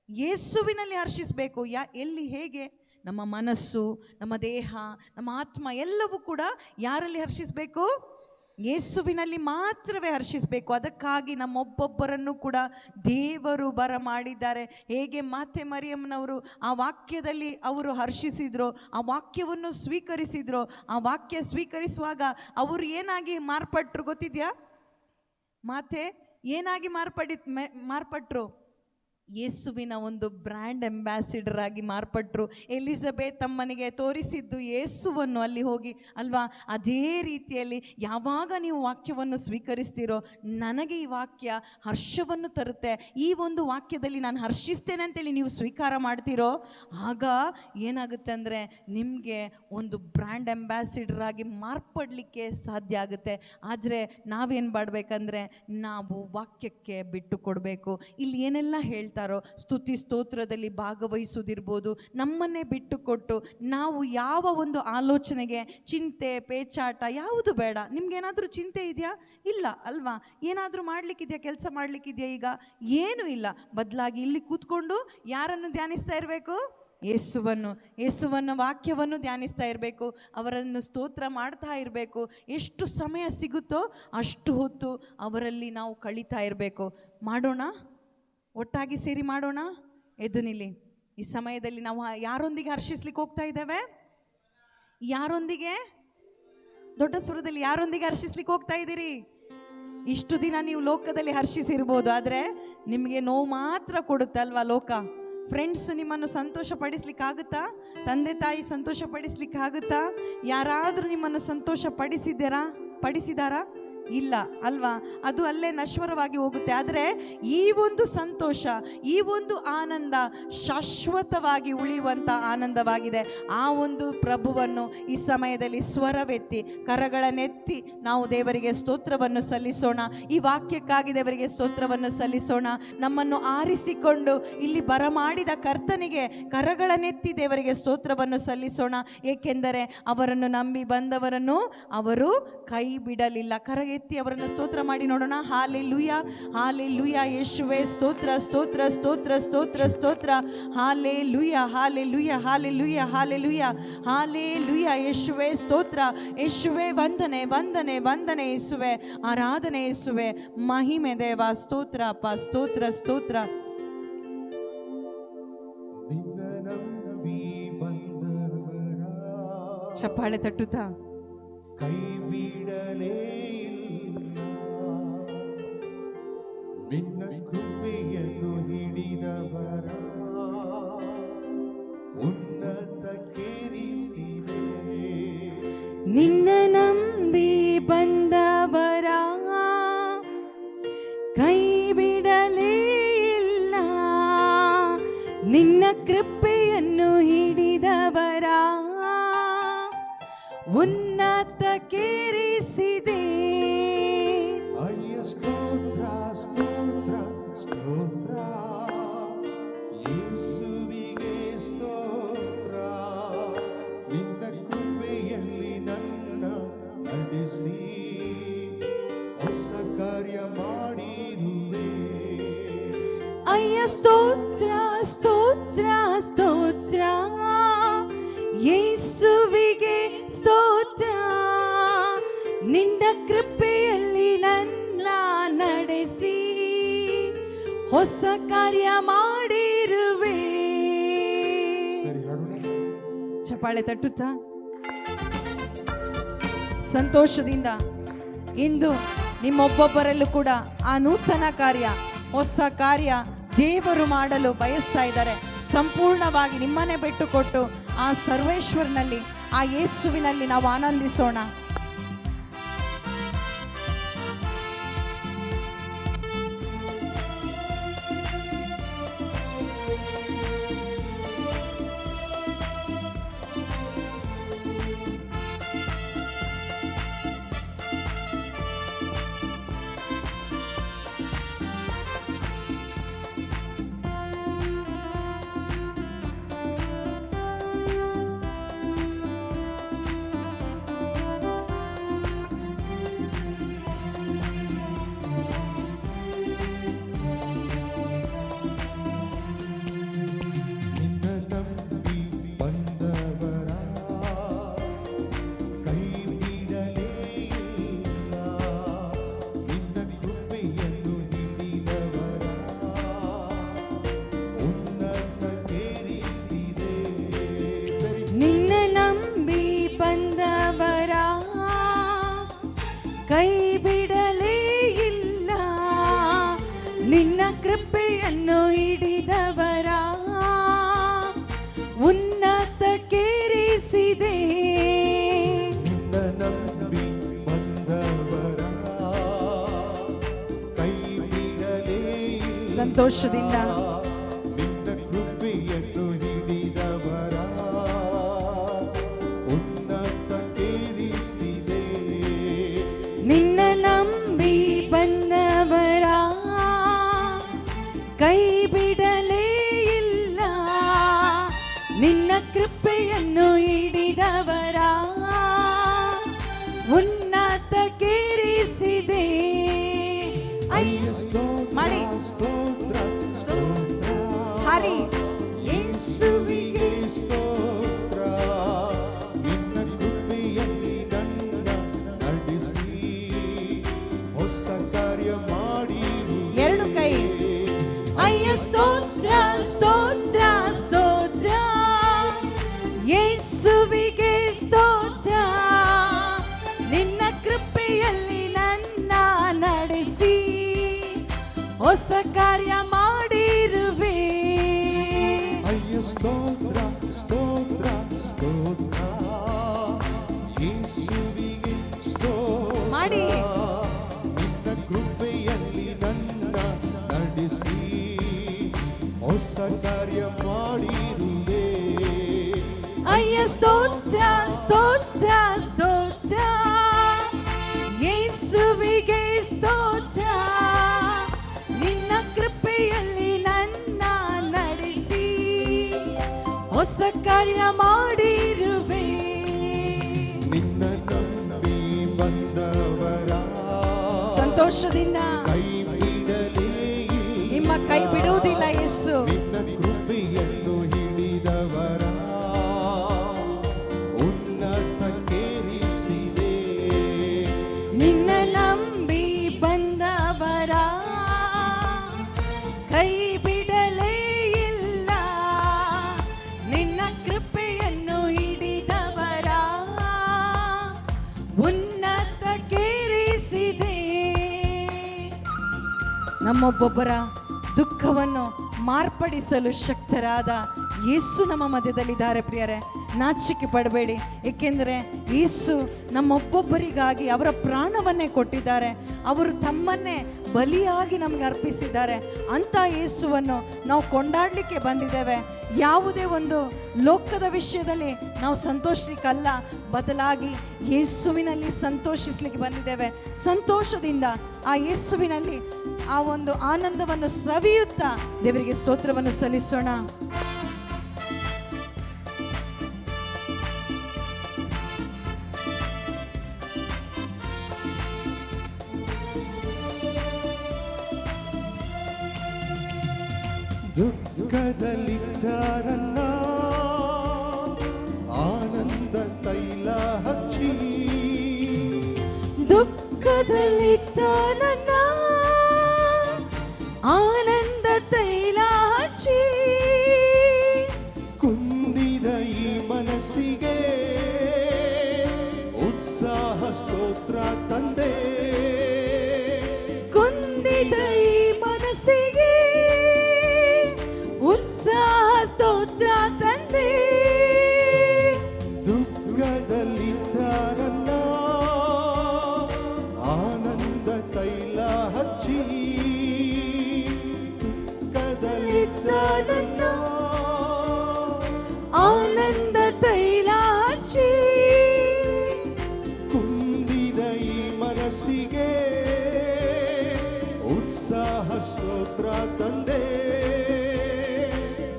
ಯೇಸುವಿನಲ್ಲಿ ಹರ್ಷಿಸಬೇಕು. ಎಲ್ಲಿ, ಹೇಗೆ? ನಮ್ಮ ಮನಸ್ಸು, ನಮ್ಮ ದೇಹ, ನಮ್ಮ ಆತ್ಮ ಎಲ್ಲವೂ ಕೂಡ ಯಾರಲ್ಲಿ ಹರ್ಷಿಸಬೇಕು? ಯೇಸುವಿನಲ್ಲಿ ಮಾತ್ರವೇ ಹರ್ಷಿಸಬೇಕು. ಅದಕ್ಕಾಗಿ ನಮ್ಮೊಬ್ಬೊಬ್ಬರನ್ನು ಕೂಡ ದೇವರು ಬರ ಮಾಡಿದ್ದಾರೆ. ಹೇಗೆ ಮಾತೆ ಮರಿಯಮ್ಮನವರು ಆ ವಾಕ್ಯದಲ್ಲಿ ಅವರು ಹರ್ಷಿಸಿದ್ರು, ಆ ವಾಕ್ಯವನ್ನು ಸ್ವೀಕರಿಸಿದ್ರು. ಆ ವಾಕ್ಯ ಸ್ವೀಕರಿಸುವಾಗ ಅವರು ಏನಾಗಿ ಮಾರ್ಪಟ್ಟರು ಗೊತ್ತಿದೆಯಾ? ಮಾತೆ ಏನಾಗಿ ಮಾರ್ಪಟ್ಟರು? ಯೇಸುವಿನ ಒಂದು ಬ್ರ್ಯಾಂಡ್ ಅಂಬಾಸಿಡರ್ ಆಗಿ ಮಾರ್ಪಟ್ಟರು. ಎಲಿಜಬೆತ್ ಅಮ್ಮನಿಗೆ ತೋರಿಸಿದ್ದು ಯೇಸುವನ್ನು ಅಲ್ಲಿ ಹೋಗಿ ಅಲ್ವಾ? ಅದೇ ರೀತಿಯಲ್ಲಿ ಯಾವಾಗ ನೀವು ವಾಕ್ಯವನ್ನು ಸ್ವೀಕರಿಸ್ತೀರೋ, ನನಗೆ ಈ ವಾಕ್ಯ ಹರ್ಷವನ್ನು ತರುತ್ತೆ, ಈ ಒಂದು ವಾಕ್ಯದಲ್ಲಿ ನಾನು ಹರ್ಷಿಸ್ತೇನೆ ಅಂತೇಳಿ ನೀವು ಸ್ವೀಕಾರ ಮಾಡ್ತೀರೋ, ಆಗ ಏನಾಗುತ್ತೆ ಅಂದರೆ ನಿಮಗೆ ಒಂದು ಬ್ರ್ಯಾಂಡ್ ಅಂಬಾಸಿಡರ್ ಆಗಿ ಮಾರ್ಪಡಲಿಕ್ಕೆ ಸಾಧ್ಯ ಆಗುತ್ತೆ. ಆದರೆ ನಾವೇನು ಮಾಡಬೇಕಂದ್ರೆ ನಾವು ವಾಕ್ಯಕ್ಕೆ ಬಿಟ್ಟು ಕೊಡಬೇಕು. ಇಲ್ಲಿ ಏನೆಲ್ಲ ಹೇಳ್ತಾರೆ, ಸ್ತುತಿ ಸ್ತೋತ್ರದಲ್ಲಿ ಭಾಗವಹಿಸುವುದಿರ್ಬೋದು, ನಮ್ಮನ್ನೇ ಬಿಟ್ಟು ಕೊಟ್ಟು ನಾವು ಯಾವ ಒಂದು ಆಲೋಚನೆಗೆ, ಚಿಂತೆ ಪೇಚಾಟ ಯಾವುದು ಬೇಡ. ನಿಮ್ಗೇನಾದರೂ ಚಿಂತೆ ಇದೆಯಾ? ಇಲ್ಲ ಅಲ್ವಾ? ಏನಾದರೂ ಮಾಡಲಿಕ್ಕಿದೆಯಾ? ಕೆಲಸ ಮಾಡಲಿಕ್ಕಿದೆಯಾ? ಈಗ ಏನೂ ಇಲ್ಲ. ಬದಲಾಗಿ ಇಲ್ಲಿ ಕೂತ್ಕೊಂಡು ಯಾರನ್ನು ಧ್ಯಾನಿಸ್ತಾ ಇರಬೇಕು? ಯೇಸುವನ್ನು ವಾಕ್ಯವನ್ನು ಧ್ಯಾನಿಸ್ತಾ ಇರಬೇಕು, ಅವರನ್ನು ಸ್ತೋತ್ರ ಮಾಡ್ತಾ ಇರಬೇಕು. ಎಷ್ಟು ಸಮಯ ಸಿಗುತ್ತೋ ಅಷ್ಟು ಹೊತ್ತು ಅವರಲ್ಲಿ ನಾವು ಕಳೀತಾ ಇರಬೇಕು. ಮಾಡೋಣ, ಒಟ್ಟಾಗಿ ಸೇರಿ ಮಾಡೋಣ. ಎದ್ದು ನಿಲ್ಲಿ. ಈ ಸಮಯದಲ್ಲಿ ನಾವು ಯಾರೊಂದಿಗೆ ಹರ್ಷಿಸ್ಲಿಕ್ಕೆ ಹೋಗ್ತಾ ಇದ್ದೇವೆ? ಯಾರೊಂದಿಗೆ? ದೊಡ್ಡ ಸ್ವರದಲ್ಲಿ ಯಾರೊಂದಿಗೆ ಹರ್ಷಿಸ್ಲಿಕ್ಕೆ ಹೋಗ್ತಾ ಇದ್ದೀರಿ? ಇಷ್ಟು ದಿನ ನೀವು ಲೋಕದಲ್ಲಿ ಹರ್ಷಿಸಿರ್ಬೋದು, ಆದರೆ ನಿಮಗೆ ನೋವು ಮಾತ್ರ ಕೊಡುತ್ತೆ ಅಲ್ವಾ ಲೋಕ. ಫ್ರೆಂಡ್ಸ್ ನಿಮ್ಮನ್ನು ಸಂತೋಷ ಪಡಿಸ್ಲಿಕ್ಕಾಗುತ್ತಾ? ತಂದೆ ತಾಯಿ ಸಂತೋಷ ಪಡಿಸ್ಲಿಕ್ಕಾಗುತ್ತಾ? ಯಾರಾದರೂ ನಿಮ್ಮನ್ನು ಸಂತೋಷ ಪಡಿಸಿದಾರಾ? ಇಲ್ಲ ಅಲ್ವಾ? ಅದು ಅಲ್ಲೇ ನಶ್ವರವಾಗಿ ಹೋಗುತ್ತೆ. ಆದರೆ ಈ ಒಂದು ಸಂತೋಷ, ಈ ಒಂದು ಆನಂದ ಶಾಶ್ವತವಾಗಿ ಉಳಿಯುವಂಥ ಆನಂದವಾಗಿದೆ. ಆ ಒಂದು ಪ್ರಭುವನ್ನು ಈ ಸಮಯದಲ್ಲಿ ಸ್ವರವೆತ್ತಿ, ಕರಗಳನ್ನೆತ್ತಿ ನಾವು ದೇವರಿಗೆ ಸ್ತೋತ್ರವನ್ನು ಸಲ್ಲಿಸೋಣ. ಈ ವಾಕ್ಯಕ್ಕಾಗಿ ದೇವರಿಗೆ ಸ್ತೋತ್ರವನ್ನು ಸಲ್ಲಿಸೋಣ. ನಮ್ಮನ್ನು ಆರಿಸಿಕೊಂಡು ಇಲ್ಲಿ ಬರಮಾಡಿದ ಕರ್ತನಿಗೆ ಕರಗಳನ್ನೆತ್ತಿ ದೇವರಿಗೆ ಸ್ತೋತ್ರವನ್ನು ಸಲ್ಲಿಸೋಣ. ಏಕೆಂದರೆ ಅವರನ್ನು ನಂಬಿ ಬಂದವರನ್ನು ಅವರು ಕೈ ಬಿಡಲಿಲ್ಲ. ಎತ್ತಿ ಅವರನ್ನು ಸ್ತೋತ್ರ ಮಾಡಿ ನೋಡೋಣ. Hallelujah, hallelujah. ಯೇಸುವೇ ಸ್ತೋತ್ರ, ಸ್ತೋತ್ರ, ಸ್ತೋತ್ರ, ಸ್ತೋತ್ರ, ಸ್ತೋತ್ರ. Hallelujah, hallelujah, hallelujah, hallelujah, hallelujah. ಯೇಸುವೇ ಸ್ತೋತ್ರ, ಯೇಸುವೇ ವಂದನೆ, ವಂದನೆ, ವಂದನೆ ಯೇಸುವೇ, ಆರಾಧನೆ ಯೇಸುವೇ, ಮಹಿಮೆ ದೇವ. ಸ್ತೋತ್ರ ಅಪ್ಪ, ಸ್ತೋತ್ರ, ಸ್ತೋತ್ರ. ಚಪ್ಪಾಳೆ ತಟ್ಟುತ್ತಾ ಕೈ ಬಿಡಲೇ ನಿನ್ನ ಕೃಪೆಯನ್ನು ಹಿಡಿದವರ ಉನ್ನತಕ್ಕೇರಿಸಿದೆ. ನಿನ್ನ ನಂಬಿ ಬಂದವರ ಕೈ ಬಿಡಲೇ ಇಲ್ಲ. ನಿನ್ನ ಕೃಪೆಯನ್ನು ಹಿಡಿದವರ ಉನ್ನತಕ್ಕೇರಿಸಿದೆ. ಅಯ್ಯ ಸ್ತೋತ್ರ, ಸ್ತೋತ್ರ, ಸ್ತೋತ್ರ. ಯೇಸುವಿಗೆ ಸ್ತೋತ್ರ. ನಿನ್ನ ಕೃಪೆಯಲ್ಲಿ ನನ್ನ ನಡೆಸಿ ಹೊಸ ಕಾರ್ಯ ಮಾಡಿರುವೆ. ಅಯ್ಯ ಸ್ತೋತ್ರ, ಸ್ತೋತ್ರ, ಸ್ತೋತ್ರ. ಯೇಸುವಿಗೆ ಸ್ತೋತ್ರ. ನಿನ್ನ ಕೃಪೆಯಲ್ಲಿ ನನ್ನ ನಡೆಸಿ ಹೊಸ ಕಾರ್ಯ ಮಾಡಿರುವೆ. ಚಪ್ಪಾಳೆ ತಟ್ಟುತ್ತಾ ಸಂತೋಷದಿಂದ ಇಂದು ನಿಮ್ಮೊಬ್ಬೊಬ್ಬರಲ್ಲೂ ಕೂಡ ಆ ನೂತನ ಕಾರ್ಯ, ಹೊಸ ಕಾರ್ಯ ದೇವರು ಮಾಡಲು ಬಯಸ್ತಾ ಇದ್ದಾರೆ. ಸಂಪೂರ್ಣವಾಗಿ ನಿಮ್ಮನ್ನೇ ಬಿಟ್ಟು ಕೊಟ್ಟು ಆ ಸರ್ವೇಶ್ವರನಲ್ಲಿ, ಆ ಯೇಸುವಿನಲ್ಲಿ ನಾವು ಆನಂದಿಸೋಣ. ಕೈ ಬಿಡಲೇ ಇಲ್ಲ, ನಿನ್ನ ಕೃಪೆಯನ್ನು ಹಿಡಿದವರ ಉನ್ನತಕ್ಕೇರಿಸಿದೆ. ನಿನ್ನ ನಂಬಿ ಬಂದವರ ಕೈ ಬಿಡಲೇ ಇಲ್ಲ, ಸಂತೋಷದಿಂದ ನಿನ್ನ ಕೃಪೆಯನ್ನು ಹಿಡಿದವರ ಉನ್ನತಕ್ಕೇರಿಸಿದೆ. ನಿನ್ನ ನಂಬಿ ಬಂದವರ ಕೈ ಬಿಡಲೇ ಇಲ್ಲ, ನಿನ್ನ ಕೃಪೆಯನ್ನು ಹಿಡಿದವರ ಉನ್ನತಕ್ಕೇರಿಸಿದೆ. ಮಾಡಿ ಸ್ತೋತ್ರ ಸ್ತೋತ್ರ ಹರಿ ಯೇಸುವಿಗೆ ಸ್ತೋತ್ರ. ನಿನ್ನ ಕೃಪೆಯಲ್ಲಿ ನನ್ನ ನಡೆಸಿ ಹೊಸ ಕಾರ್ಯ ಮಾಡಿರು. ಎರಡು ಕೈ ಅಯ್ಯ ಸ್ತೋತ್ರ ಸ್ತೋತ್ರ ಸ್ತೋತ್ರ ಯೇಸುವಿಗೆ ಸ್ತೋತ್ರ. ನಿನ್ನ ಕೃಪೆಯಲ್ಲಿ ನನ್ನ ನಡೆಸಿ ಹೊಸ ಕಾರ್ಯ ಮಾಡಿರುವೆ. ಅಯ್ಯ ಸ್ತೋತ್ರ ಸ್ತೋತ್ರ ಸ್ತೋತ್ರ ಯೇಸುವಿಗೆ ಸ್ತೋತ್ರ. ಮಾಡಿ ನಿನ್ನ ಕೃಪೆಯಲ್ಲಿ ನನ್ನ ನಡೆಸಿ ಹೊಸ ಕಾರ್ಯ ಮಾಡಿರುವೆ. ಅಯ್ಯ ಸ್ತೋತ್ರ ಸ್ತೋತ್ರ ಸ್ತೋತ್ರ ಯೇಸುವಿಗೆ ಸ್ತೋತ್ರ. ನಿನ್ನ ಕೃಪೆಯಲ್ಲಿ ನನ್ನ ನಡೆಸಿ ಹೊಸ ಕಾರ್ಯ ಮಾಡಿರುವೆ. ನಿನ್ನ ನಂಬಿ ಬಂದವರ ಸಂತೋಷದಿಂದ ಕೈ ಬಿಡಲೇ ಇಲ್ಲ, ನಿಮ್ಮ ಕೈ ಬಿಡುವುದಿಲ್ಲ ಯೇಸು. ನಿನ್ನ ಕೃಪೆಯನ್ನು ಹಿಡಿದವರ ಉನ್ನತಕ್ಕೇರಿಸಿದೆ. ನಿನ್ನ ನಂಬಿ ಬಂದವರ ಕೈ ಬಿಡಲೇ ಇಲ್ಲ, ನಿನ್ನ ಕೃಪೆಯನ್ನು ಹಿಡಿದವರ ಉನ್ನತಕ್ಕೇರಿಸಿದೆ. ನಮ್ಮೊಬ್ಬೊಬ್ಬರ ದುಃಖವನ್ನು ಮಾರ್ಪಡಿಸಲು ಶಕ್ತರಾದ ಯೇಸು ನಮ್ಮ ಮಧ್ಯದಲ್ಲಿದ್ದಾರೆ ಪ್ರಿಯರೇ. ನಾಚಿಕೆ ಪಡಬೇಡಿ, ಏಕೆಂದರೆ ಯೇಸು ನಮ್ಮೊಬ್ಬೊಬ್ಬರಿಗಾಗಿ ಅವರ ಪ್ರಾಣವನ್ನೇ ಕೊಟ್ಟಿದ್ದಾರೆ. ಅವರು ತಮ್ಮನ್ನೇ ಬಲಿಯಾಗಿ ನಮಗೆ ಅರ್ಪಿಸಿದ್ದಾರೆ. ಅಂಥ ಯೇಸುವನ್ನು ನಾವು ಕೊಂಡಾಡಲಿಕ್ಕೆ ಬಂದಿದ್ದೇವೆ. ಯಾವುದೇ ಒಂದು ಲೋಕದ ವಿಷಯದಲ್ಲಿ ನಾವು ಸಂತೋಷಲಿಕ್ಕಲ್ಲ, ಬದಲಾಗಿ ಯೇಸುವಿನಲ್ಲಿ ಸಂತೋಷಿಸಲಿಕ್ಕೆ ಬಂದಿದ್ದೇವೆ. ಸಂತೋಷದಿಂದ ಆ ಯೇಸುವಿನಲ್ಲಿ ಆ ಒಂದು ಆನಂದವನ್ನು ಸವಿಯುತ್ತಾ ದೇವರಿಗೆ ಸ್ತೋತ್ರವನ್ನು ಸಲ್ಲಿಸೋಣ. ದುಃಖದಲ್ಲಿದ್ದಾರನ್ನ ಆನಂದ ತೈಲ ಹಚ್ಚಿ, ದುಃಖದಲ್ಲಿದ್ದಾನನ್ನ ಆನಂದ ತೈಲ ಹಚ್ಚಿ, ಕುಂದಿದ ಈ ಮನಸ್ಸಿಗೆ ಉತ್ಸಾಹ ಸ್ತೋತ್ರ ತಂದೆ. ಕುಂದಿದ ಈ ಮನಸ್ಸಿಗೆ ಉತ್ಸಾಹ ಸ್ತೋತ್ರ ತಂದೆ. ದುಃಖದಲ್ಲಿದ್ದಾರನ್ನ ಆನಂದ ತೈಲ ಹಚ್ಚಿ, ದುಃಖದಲ್ಲಿದ್ದಾರನ್ನ ಆನಂದ ತೈಲ ಹಚ್ಚಿ, ಕುಂದಿದ ಈ ಮನಸ್ಸಿಗೆ ಉತ್ಸಾಹ ಸ್ತೋತ್ರ ತಂದೆ.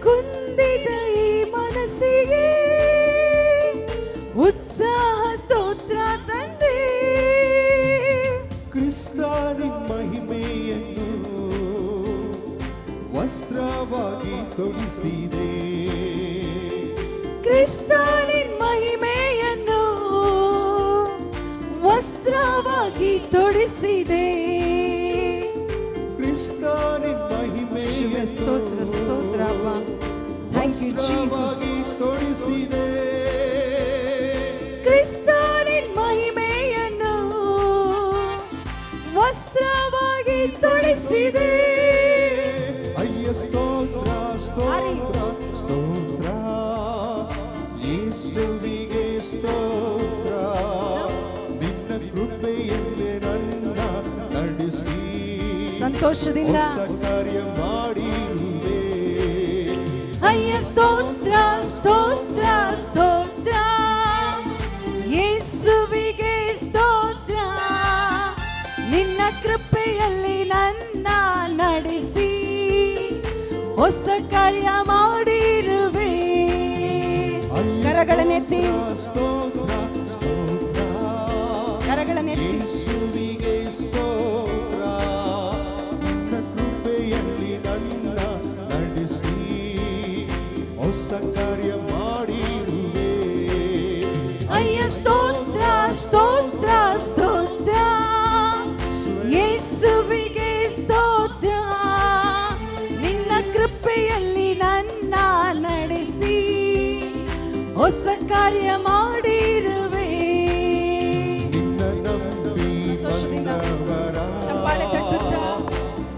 ಕುಂದಿದ ಈ ಮನಸ್ಸಿಗೆ ಉತ್ಸಾಹ ಸ್ತೋತ್ರ ತಂದೆ. ಕ್ರಿಸ್ತಾನಿ ಮಹಿಮೆಯನ್ನು ವಸ್ತ್ರವಾಗಿ ತೊಡಿಸಿದೆ. ಕ್ರಿಸ್ತನಿನ್ ಮಹಿಮೆಯನ್ನು ವಸ್ತ್ರವಾಗಿ ತೊಡಿಸಿದೆ. ಕ್ರಿಸ್ತಾನಿ ಮಹಿಮೆಯನ್ನು ಸ್ತೋತ್ರ ಸ್ತೋತ್ರ ಅಪ್ಪ. Thank you Jesus. ವಸ್ತ್ರವಾಗಿ ತೊಡಿಸಿದೆ. ಕ್ರಿಸ್ತನಿನ್ ಮಹಿಮೆಯನ್ನು ವಸ್ತ್ರವಾಗಿ ತೊಡಿಸಿದೆ. ಅಯ್ಯ ಸ್ತೋತ್ರ ಸ್ತೋತ್ರ ಸ್ತೋತ್ರ ಯೇಸುವಿಗೆ ಸ್ತೋತ್ರ. ನಿನ್ನ ಕೃಪೆಯಲ್ಲೇ ನನ್ನ ನಡೆಸಿ ಸಂತೋಷದಿಂದ ಹೊಸ ಕಾರ್ಯ ಮಾಡಿರುವೆ. ಅಯ್ಯ ಸ್ತೋತ್ರ ಸ್ತೋತ್ರ ಸ್ತೋತ್ರ ಯೇಸುವಿಗೆ ಸ್ತೋತ್ರ. ನಿನ್ನ ಕೃಪೆಯಲ್ಲಿ ನನ್ನ ನಡೆಸಿ ಹೊಸ ಕಾರ್ಯ ಮಾಡಿರುವೆ. ಕರಗಳನ್ನೆತ್ತಿ ಸ್ತೋತ್ರ ಸ್ತೋತ್ರ ಕರಗಳನ್ನೆತ್ತಿ ಯೇಸುವಿಗೆ ಸ್ತೋತ್ರ. ನಿನ್ನ ಕೃಪೆಯಲ್ಲಿ ನನ್ನ ನಡೆಸಿ ಹೊಸ ಕಾರ್ಯ ಮಾಡಿರುವೆ. ಅಯ್ಯ ಸ್ತೋತ್ರ ಸ್ತೋತ್ರ ಸ್ತೋತ್ರ ಯೇಸುವಿಗೆ ಸ್ತೋತ್ರ. ನಿನ್ನ ಕೃಪೆಯಲ್ಲಿ ನನ್ನ ನಡೆಸಿ ಹೊಸ ಕಾರ್ಯ ಮಾಡಿರುವೆ. ನಿನ್ನ ನಂಬಿ ಬಂದವರ ಚಪ್ಪಾಳೆ ತಟ್ಟುತ್ತಾ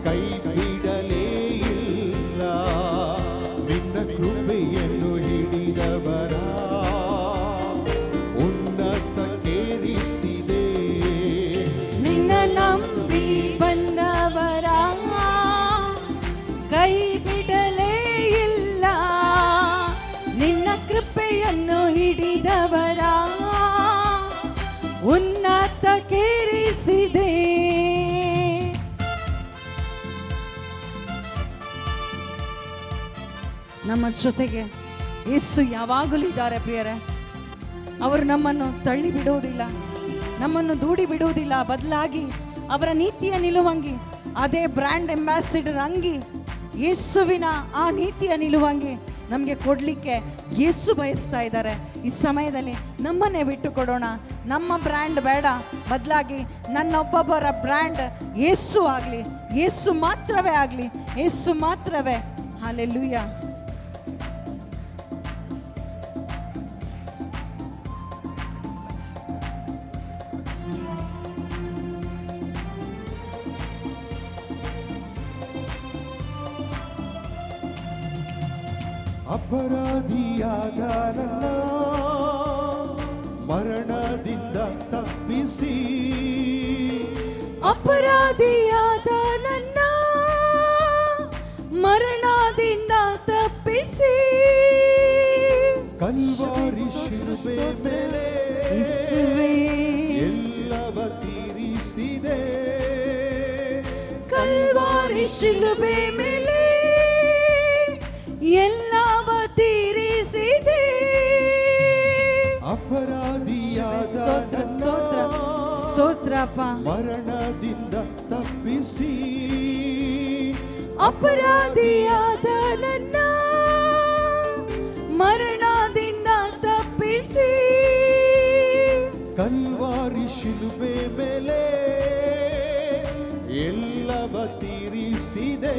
ಕೈ ಬಿಡಲೇ ಇಲ್ಲ. ನಿನ್ನ ಕೃಪೆಯನ್ನು ಹಿಡಿದವರ ಉನ್ನತಕ್ಕೇರಿಸಿದೆ. ನಿನ್ನ ನಂಬಿ ಬಂದವರ ಕೈ ಬಿಡಲೇ ಇಲ್ಲ. ನಿನ್ನ ಕೃಪೆಯನ್ನು ಹಿಡಿದವರ ಉನ್ನತಕ್ಕೇರಿಸಿದೆ. ನಮ್ಮ ಜೊತೆಗೆ ಯೇಸು ಯಾವಾಗಲೂ ಇದ್ದಾರೆ ಪ್ರಿಯರೇ. ಅವರು ನಮ್ಮನ್ನು ತಳ್ಳಿ ಬಿಡುವುದಿಲ್ಲ, ನಮ್ಮನ್ನು ದೂಡಿ ಬಿಡುವುದಿಲ್ಲ. ಬದಲಾಗಿ ಅವರ ನೀತಿಯ ನಿಲುವಂಗಿ, ಅದೇ ಬ್ರ್ಯಾಂಡ್ ಅಂಬಾಸಿಡರ್ ಅಂಗಿ, ಯೇಸುವಿನ ಆ ನೀತಿಯ ನಿಲುವಂಗಿ ನಮಗೆ ಕೊಡಲಿಕ್ಕೆ ಯೇಸು ಬಯಸ್ತಾ ಇದ್ದಾರೆ. ಈ ಸಮಯದಲ್ಲಿ ನಮ್ಮನ್ನೇ ಬಿಟ್ಟು ಕೊಡೋಣ. ನಮ್ಮ ಬ್ರ್ಯಾಂಡ್ ಬೇಡ, ಬದಲಾಗಿ ನನ್ನೊಬ್ಬೊಬ್ಬರ ಬ್ರ್ಯಾಂಡ್ ಯೇಸು ಆಗಲಿ, ಯೇಸು ಮಾತ್ರವೇ ಆಗಲಿ, ಯೇಸು ಮಾತ್ರವೇ. ಹಲ್ಲೆಲೂಯಾ. ಅಪರಾಧಿಯಾದ ನನ್ನ ಮರಣದಿಂದ ತಪ್ಪಿಸಿ. ಅಪರಾಧಿಯಾದ ನನ್ನ ಮರಣದಿಂದ ತಪ್ಪಿಸಿ. ಕಲ್ವಾರಿ ಶಿಲುಬೆ ಮೇಲೆ ಯೇಸುವೇ ಎಲ್ಲವ ತೀರಿಸಿದೆ. ಕಲ್ವಾರಿ ಶಿಲುಬೆ ಮೇಲೆ ಎಲ್ಲವ ತೀರಿಸಿದೆ. ಅಪರಾಧಿಯಾದ ಸ್ತೋತ್ರ ಸ್ತೋತ್ರ ನನ್ನ ಸ್ತೋತ್ರಪ್ಪ. ಮರಣದಿಂದ ತಪ್ಪಿಸಿ. ಅಪರಾಧಿಯಾದ ನನ್ನ ಮರಣದಿಂದ ತಪ್ಪಿಸಿ. ಕಲ್ವಾರಿ ಶಿಲುಬೆ ಮೇಲೆ ಎಲ್ಲವ ತೀರಿಸಿದೆ.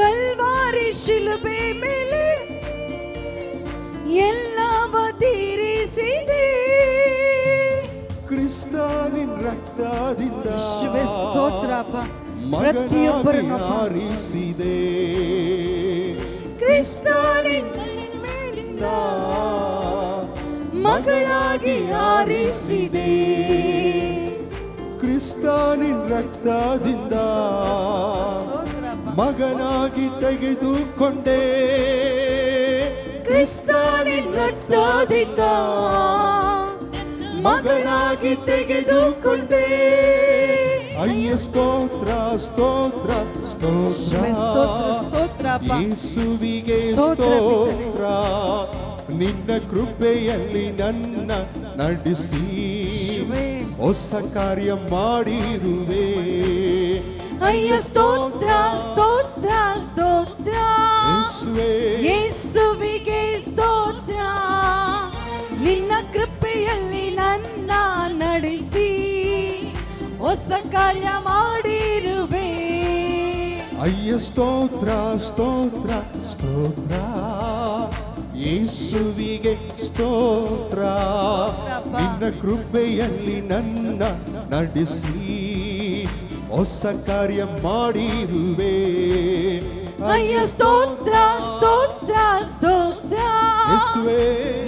ಕಲ್ವಾರಿ ಶಿಲುಬೆ ಮೇಲೆ ಎಲ್ಲವ ತೀರಿಸಿದೆ. ಕ್ರಿಸ್ತನಿನ್ ರಕ್ತದಿಂದ ಯೇಸುವೇ ಸ್ತೋತ್ರಪ್ಪ. ಮಗನಾಗಿ ಪ್ರತಿಯೊಬ್ಬರನ್ನು ಆರಿಸಿದೆ. ಕ್ರಿಸ್ತನಿನ್ ಮೇಲಿಂದ ಮಗಳಾಗಿ ಆರಿಸಿದೆ. ಕ್ರಿಸ್ತನಿನ್ ರಕ್ತದಿಂದ ಮಗನಾಗಿ ತೆಗೆದುಕೊಂಡೆ. ಕ್ರಿಸ್ತನಿನ್ ರಕ್ತದಿಂದ ಮಗಳಾಗಿ ತೆಗೆದುಕೊಂಡೆ. ಅಯ್ಯ ಸ್ತೋತ್ರ ಸ್ತೋತ್ರ ಸ್ತೋತ್ರ ಸ್ತೋತ್ರಪ್ಪ. ಯೇಸುವಿಗೆ ಸ್ತೋತ್ರ ಸ್ತೋತ್ರ. ನಿನ್ನ ಕೃಪೆಯಲ್ಲಿ ನನ್ನ ನಡೆಸಿ ಹೊಸ ಕಾರ್ಯ ಮಾಡಿರುವೆ. ಅಯ್ಯ ಸ್ತೋತ್ರ ಸ್ತೋತ್ರ ಸ್ತೋತ್ರ ಯೇಸುವೇ ಯೇಸುವಿಗೆ ಸ್ತೋತ್ರ. ನಿನ್ನ ಕೃಪೆಯಲ್ಲಿ ನನ್ನ ನಡೆಸಿ ಹೊಸ ಕಾರ್ಯ ಮಾಡಿರುವೆ. ಅಯ್ಯ ಸ್ತೋತ್ರ ಸ್ತೋತ್ರ ಸ್ತೋತ್ರ ಯೇಸುವಿಗೆ ಸ್ತೋತ್ರ. ನಿನ್ನ ಕೃಪೆಯಲ್ಲಿ ನನ್ನ ನಡೆಸಿ ಹೊಸ ಕಾರ್ಯ ಮಾಡಿರುವೆ. ಅಯ್ಯ ಸ್ತೋತ್ರ ಸ್ತೋತ್ರ ಸ್ತೋತ್ರ ಯೇಸುವೇ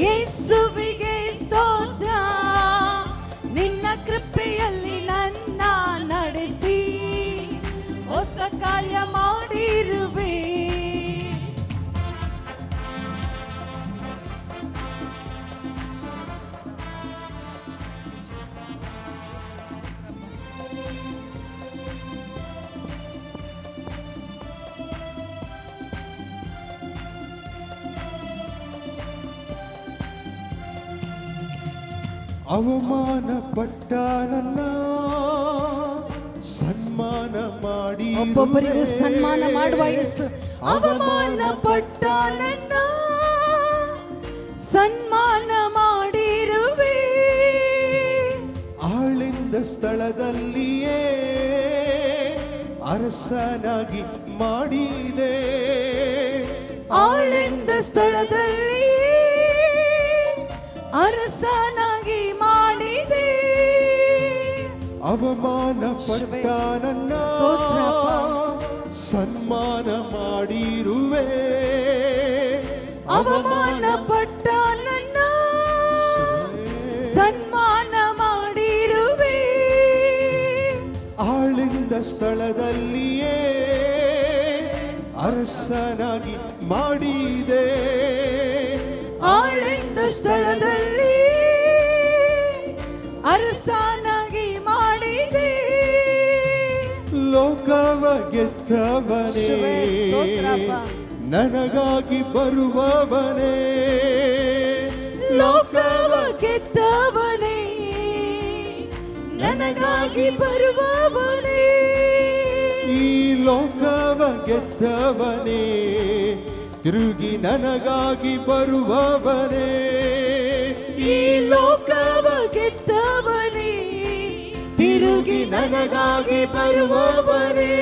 ಯೇಸುವಿಗೆ ಸ್ತೋತ್ರ. ನಿನ್ನ ಕೃಪೆಯಲ್ಲಿ ನನ್ನ ನಡೆಸಿ ಹೊಸ ಕಾರ್ಯ ಮಾಡಿರುವೆ. ಅವಮಾನ ಪಟ್ಟ ನನ್ನ ಸನ್ಮಾನ ಮಾಡಿ. ಒಬ್ಬೊಬ್ಬರಿಗೂ ಸನ್ಮಾನ ಮಾಡುವ ಯೇಸು. ಅವಮಾನ ಪಟ್ಟ ನನ್ನ ಸನ್ಮಾನ ಮಾಡಿರುವೆ. ಆಳಿಂದ ಸ್ಥಳದಲ್ಲಿಯೇ ಅರಸನಾಗಿ ಮಾಡಿದೆ. ಆಳಿಂದ ಸ್ಥಳದಲ್ಲಿ ಅರಸನಾಗಿ ಮಾಡಿದೆ. ಅವಮಾನ ಪಟ್ಟ ನನ್ನ ಸನ್ಮಾನ ಮಾಡಿರುವೆ. ಅವಮಾನ ಪಟ್ಟ ನನ್ನ ಸನ್ಮಾನ ಮಾಡಿರುವೆ. ಆಳಿಂದ ಸ್ಥಳದಲ್ಲಿಯೇ ಅರಸನಾಗಿ ಮಾಡಿದೆ. ಆಳಿಂದ ಸ್ಥಳದಲ್ಲಿ ಅರಸನಾಗಿ ಮಾಡಿದೆ. ಲೋಕವ ಗೆದ್ದವನೇ ನನಗಾಗಿ ಬರುವವನೇ. ಲೋಕವ ಗೆದ್ದವನೇ ನನಗಾಗಿ ಬರುವವನೇ. ಈ ಲೋಕವ ಗೆದ್ದವನೇ ತಿರುಗಿ ನನಗಾಗಿ ಬರುವವನೇ. ಈ ಲೋಕವ ಗೆದ್ದವನೇ ತಿರುಗಿ ನನಗಾಗಿ ಬರುವವನೇ.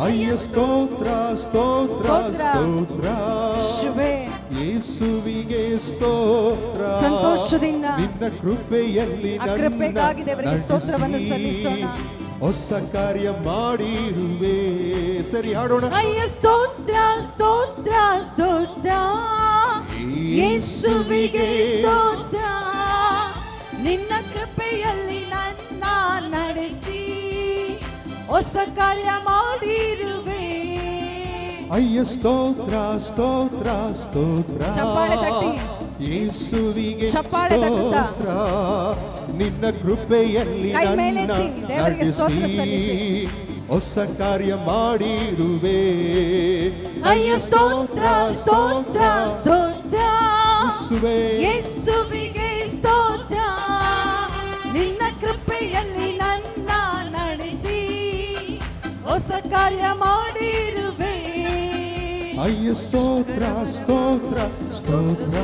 ಅಯ್ಯ ಸ್ತೋತ್ರ ಸ್ತೋತ್ರ ಸ್ತೋತ್ರ ಶಿವೇ ಯೇಸುವಿಗೆ ಸ್ತೋತ್ರ. ಸಂತೋಷದಿಂದ ನಿನ್ನ ಕೃಪೆಯಲ್ಲಿ ಆ ಕೃಪೆಗಾಗಿ ದೇವರಿಗೆ ಸ್ತೋತ್ರವನ್ನು ಸಲ್ಲಿಸೋಣ. ಹೊಸ ಕಾರ್ಯ ಮಾಡಿರುವೆ. ಸರಿ ಹಾಡೋಣ. ಅಯ್ಯ ಸ್ತೋತ್ರ ಸ್ತೋತ್ರ ಸ್ತೋತ್ರ ಯೇಸುವಿಗೆ ಸ್ತೋತ್ರ. ನಿನ್ನ ಕೃಪೆಯಲ್ಲಿ ನನ್ನ ನಡೆಸಿ ಹೊಸ ಕಾರ್ಯ ಮಾಡಿರುವೆ. ಅಯ್ಯ ಸ್ತೋತ್ರ ಸ್ತೋತ್ರ ಸ್ತೋತ್ರ ಚಪ್ಪಾಳೆ ತಟ್ಟಿ. ಯೇಸುವಿಗೆ ಚಪ್ಪಾಳೆ ತಟ್ಟುತ್ತಾ. ಸ್ತೋತ್ರ. ನಿನ್ನ ಕೃಪೆಯಲ್ಲಿ ಕೈ ನನ್ನ ಮೇಲೆತ್ತಿ ದೇವರಿಗೆ ಸ್ತೋತ್ರ ನಡೆಸಿ ಸಲ್ಲಿಸಿ. ಹೊಸ ಕಾರ್ಯ ಮಾಡಿರುವೆ. ಅಯ್ಯ ಸ್ತೋತ್ರ ಸ್ತೋತ್ರ ಸ್ತೋತ್ರ ಯೇಸುವೇ ಯೇಸುವಿಗೆ ಸ್ತೋತ್ರ. ನಿನ್ನ ಕೃಪೆಯಲ್ಲಿ ನನ್ನ ನಡೆಸಿ ಹೊಸ ಕಾರ್ಯ ಮಾಡಿರುವೆ. ಅಯ್ಯ ಸ್ತೋತ್ರ ಸ್ತೋತ್ರ ಸ್ತೋತ್ರ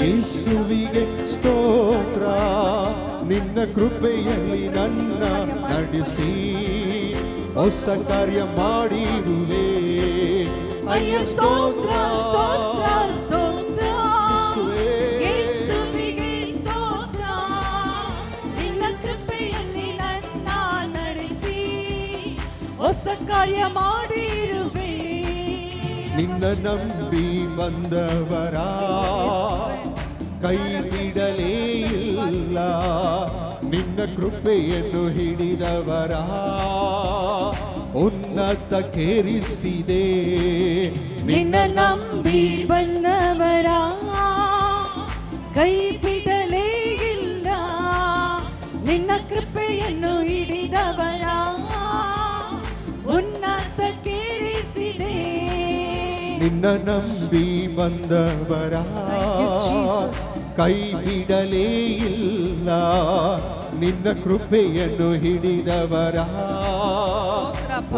ಯೇಸುವಿಗೆ ಸ್ತೋತ್ರ. ನಿನ್ನ ಕೃಪೆಯಲ್ಲಿ ನನ್ನ ನಡೆಸಿ ಹೊಸ ಕಾರ್ಯ ಮಾಡಿರುವೆ. ಅಯ್ಯ ಸ್ತೋತ್ರ ಸ್ತೋತ್ರ ಸ್ತೋತ್ರ ಯೇಸುವಿಗೆ ಸ್ತೋತ್ರ. ನಿನ್ನ ಕೃಪೆಯಲ್ಲಿ ನನ್ನ ನಡೆಸಿ ಹೊಸ ಕಾರ್ಯ ಮಾಡಿರುವೆ. ನಿನ್ನ ನಂಬಿ ಬಂದವರ ಕೈ ಬಿಡಲೇ ಇಲ್ಲ. ನಿನ್ನ ಕೃಪೆಯನ್ನು ಹಿಡಿದವರ ಉನ್ನತಕ್ಕೇರಿಸಿದೆ. ನಿನ್ನ ನಂಬಿ ಬಂದವರ ಕೈ ಬಿಡಲೇ ಇಲ್ಲ. ನಿನ್ನ ಕೃಪೆಯನ್ನು ಹಿಡಿದವರ ಉನ್ನತಕ್ಕೇರಿಸಿದೆ. ನಿನ್ನ ನಂಬಿ ಬಂದವರ ಕೈ ಬಿಡಲೇ ಇಲ್ಲ. ನಿನ್ನ ಕೃಪೆಯನ್ನು ಹಿಡಿದವರ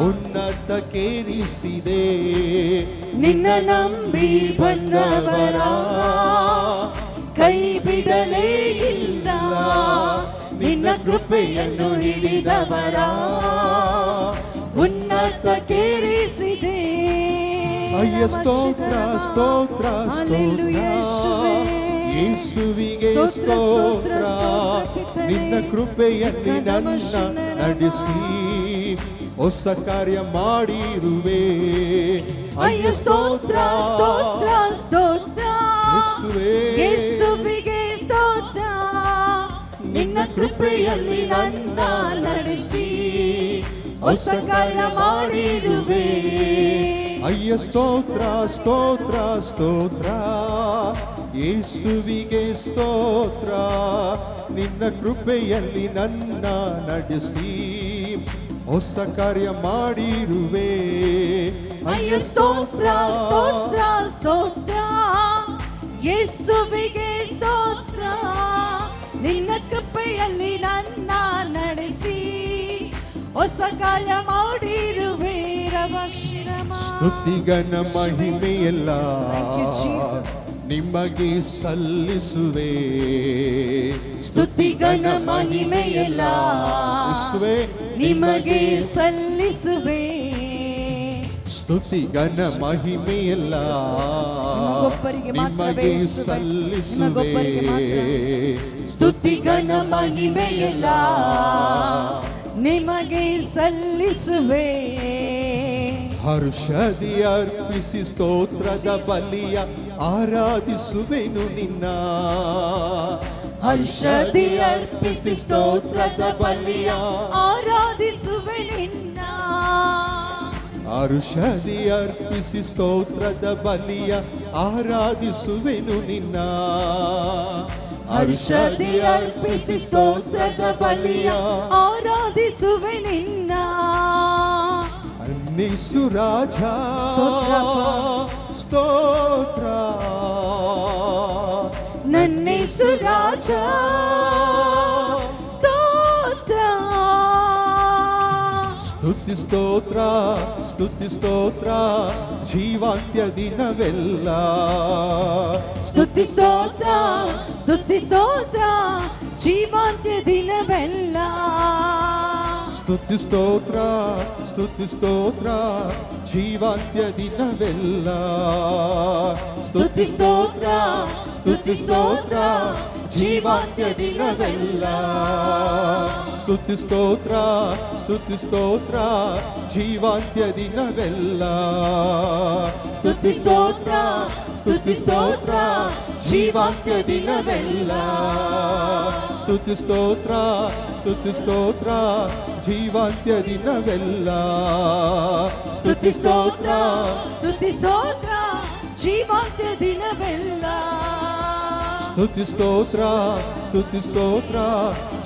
ಉನ್ನತಕ್ಕೇರಿಸಿದೆ. ನಿನ್ನ ನಂಬಿ ಬಂದವರ ಕೈ ಬಿಡಲೇ ಇಲ್ಲ. ನಿನ್ನ ಕೃಪೆಯನ್ನು ಹಿಡಿದವರ ಉನ್ನತಕ್ಕೇರಿಸಿದೆ. ಅಯ್ಯ ಸ್ತೋತ್ರ ಸ್ತೋತ್ರ ಸ್ತೋತ್ರ ಯೇಸುವಿಗೆ ಸ್ತೋತ್ರ ನಿನ್ನ ಕೃಪೆಯಲ್ಲಿ ನನ್ನ ನಡೆಸಿ ಹೊಸ ಕಾರ್ಯ ಮಾಡಿರುವೆ ಅಯ್ಯ ಸ್ತೋತ್ರ ಸ್ತೋತ್ರ ಸ್ತೋತ್ರ ಯೇಸುವಿಗೆ ಸ್ತೋತ್ರ ನಿನ್ನ ಕೃಪೆಯಲ್ಲಿ ನನ್ನ ನಡೆಸಿ ಹೊಸ ಕಾರ್ಯ ಮಾಡಿರುವೆ ಅಯ್ಯ ಸ್ತೋತ್ರ ಸ್ತೋತ್ರ ಸ್ತೋತ್ರ ಯೇಸುವಿಗೆ ಸ್ತೋತ್ರ ನಿನ್ನ ಕೃಪೆಯಲ್ಲಿ ನನ್ನ ನಡೆಸಿ ಹೊಸ ಕಾರ್ಯ ಮಾಡಿರುವೆ ಅಯ್ಯ ಸ್ತೋತ್ರ ಸ್ತೋತ್ರ ಸ್ತೋತ್ರ ಯೇಸುವಿಗೆ ಸ್ತೋತ್ರ ನಿನ್ನ ಕೃಪೆಯಲ್ಲಿ ನನ್ನ ನಡೆಸಿ ಹೊಸ ಕಾರ್ಯ ಮಾಡಿರುವೆ ಸ್ತುತಿಗನ ಮಹಿಮೆಯೆಲ್ಲ ನಿಮಗೆ ಸಲ್ಲಿಸುವೆ ಸ್ತುತಿಗನ ಮಹಿಮೆಯೆಲ್ಲ ನಿಮಗೆ ಸಲ್ಲಿಸುವೆ ಸ್ತುತಿಗನ ಮಹಿಮೆಯೆಲ್ಲ ನಿಮಗೆ ಸಲ್ಲಿಸುವೆ ಸ್ತುತಿಗನ ಮಹಿಮೆಯೆಲ್ಲ ನಿಮಗೆ ಸಲ್ಲಿಸುವೆ ಹರ್ಷದಿ ಅರ್ಪಿಸಿ ಸ್ತೋತ್ರದ ಬಲಿಯ ಆರಾಧಿಸುವೆನು ನಿನ್ನ ಹರ್ಷದಿ ಅರ್ಪಿಸಿ ಸ್ತೋತ್ರದ ಬಲಿಯ ಆರಾಧಿಸುವೆ ನಿನ್ನ ಹರ್ಷದಿ ಅರ್ಪಿಸಿ ಸ್ತೋತ್ರದ ಬಲಿಯ ಆರಾಧಿಸುವೆನು ನಿನ್ನ ಹರ್ಷದಿ ಅರ್ಪಿಸಿ ಸ್ತೋತ್ರದ ಬಲಿಯ ಆರಾಧಿಸುವೆ ನಿನ್ನ ಅನ್ನಿಸು ರಾಜ ಸ್ತೋತ್ರ ನನ್ನಿಸು ರಾಜ ಸ್ತೋತ್ರ ಸ್ತುತಿ ಸ್ತೋತ್ರ ಸ್ತುತಿ ಸ್ತೋತ್ರ ಜೀವಾಂತ್ಯ ದಿನವೆಲ್ಲ ಸ್ತುತಿ ಸ್ತೋತ್ರ ಸ್ತುತಿ ಸ್ತೋತ್ರ ಜೀವಾಂತ್ಯ ದಿನವೆಲ್ಲ ಸ್ತುತಿ ಸ್ತೋತ್ರ ಸ್ತುತಿ ಸ್ತೋತ್ರ ಜೀವಾಂತ್ಯ ದಿನವೆಲ್ಲ ಸ್ತುತಿ ಸ್ತೋತ್ರ ಸ್ತುತಿ ಸ್ತೋತ್ರ ಜೀವಾಂತ್ಯ ದಿನವೆಲ್ಲ ಸ್ತುತಿ ಸ್ತೋತ್ರ ಸ್ತುತಿ ಸ್ತೋತ್ರ ಜೀವಾಂತ್ಯ ದಿನವೆಲ್ಲ ಸ್ತುತಿ ಸ್ತೋತ್ರ ಸ್ತುತಿ ಸ್ತೋತ್ರ ಜೀವಾಂತ್ಯ ದಿನವೆಲ್ಲ ಸ್ತುತಿ ಸ್ತೋತ್ರ ಸ್ತುತಿ ಸ್ತೋತ್ರ ಜೀವಾಂತ್ಯ ದಿನವೆಲ್ಲ ಸ್ತುತಿ ಸ್ತೋತ್ರ ಸ್ತುತಿ ಸ್ತೋತ್ರ ಜೀವಾಂತ್ಯ ದಿನವೆಲ್ಲ ಸ್ತುತಿ ಸ್ತೋತ್ರ ಸ್ತುತಿ ಸ್ತೋತ್ರ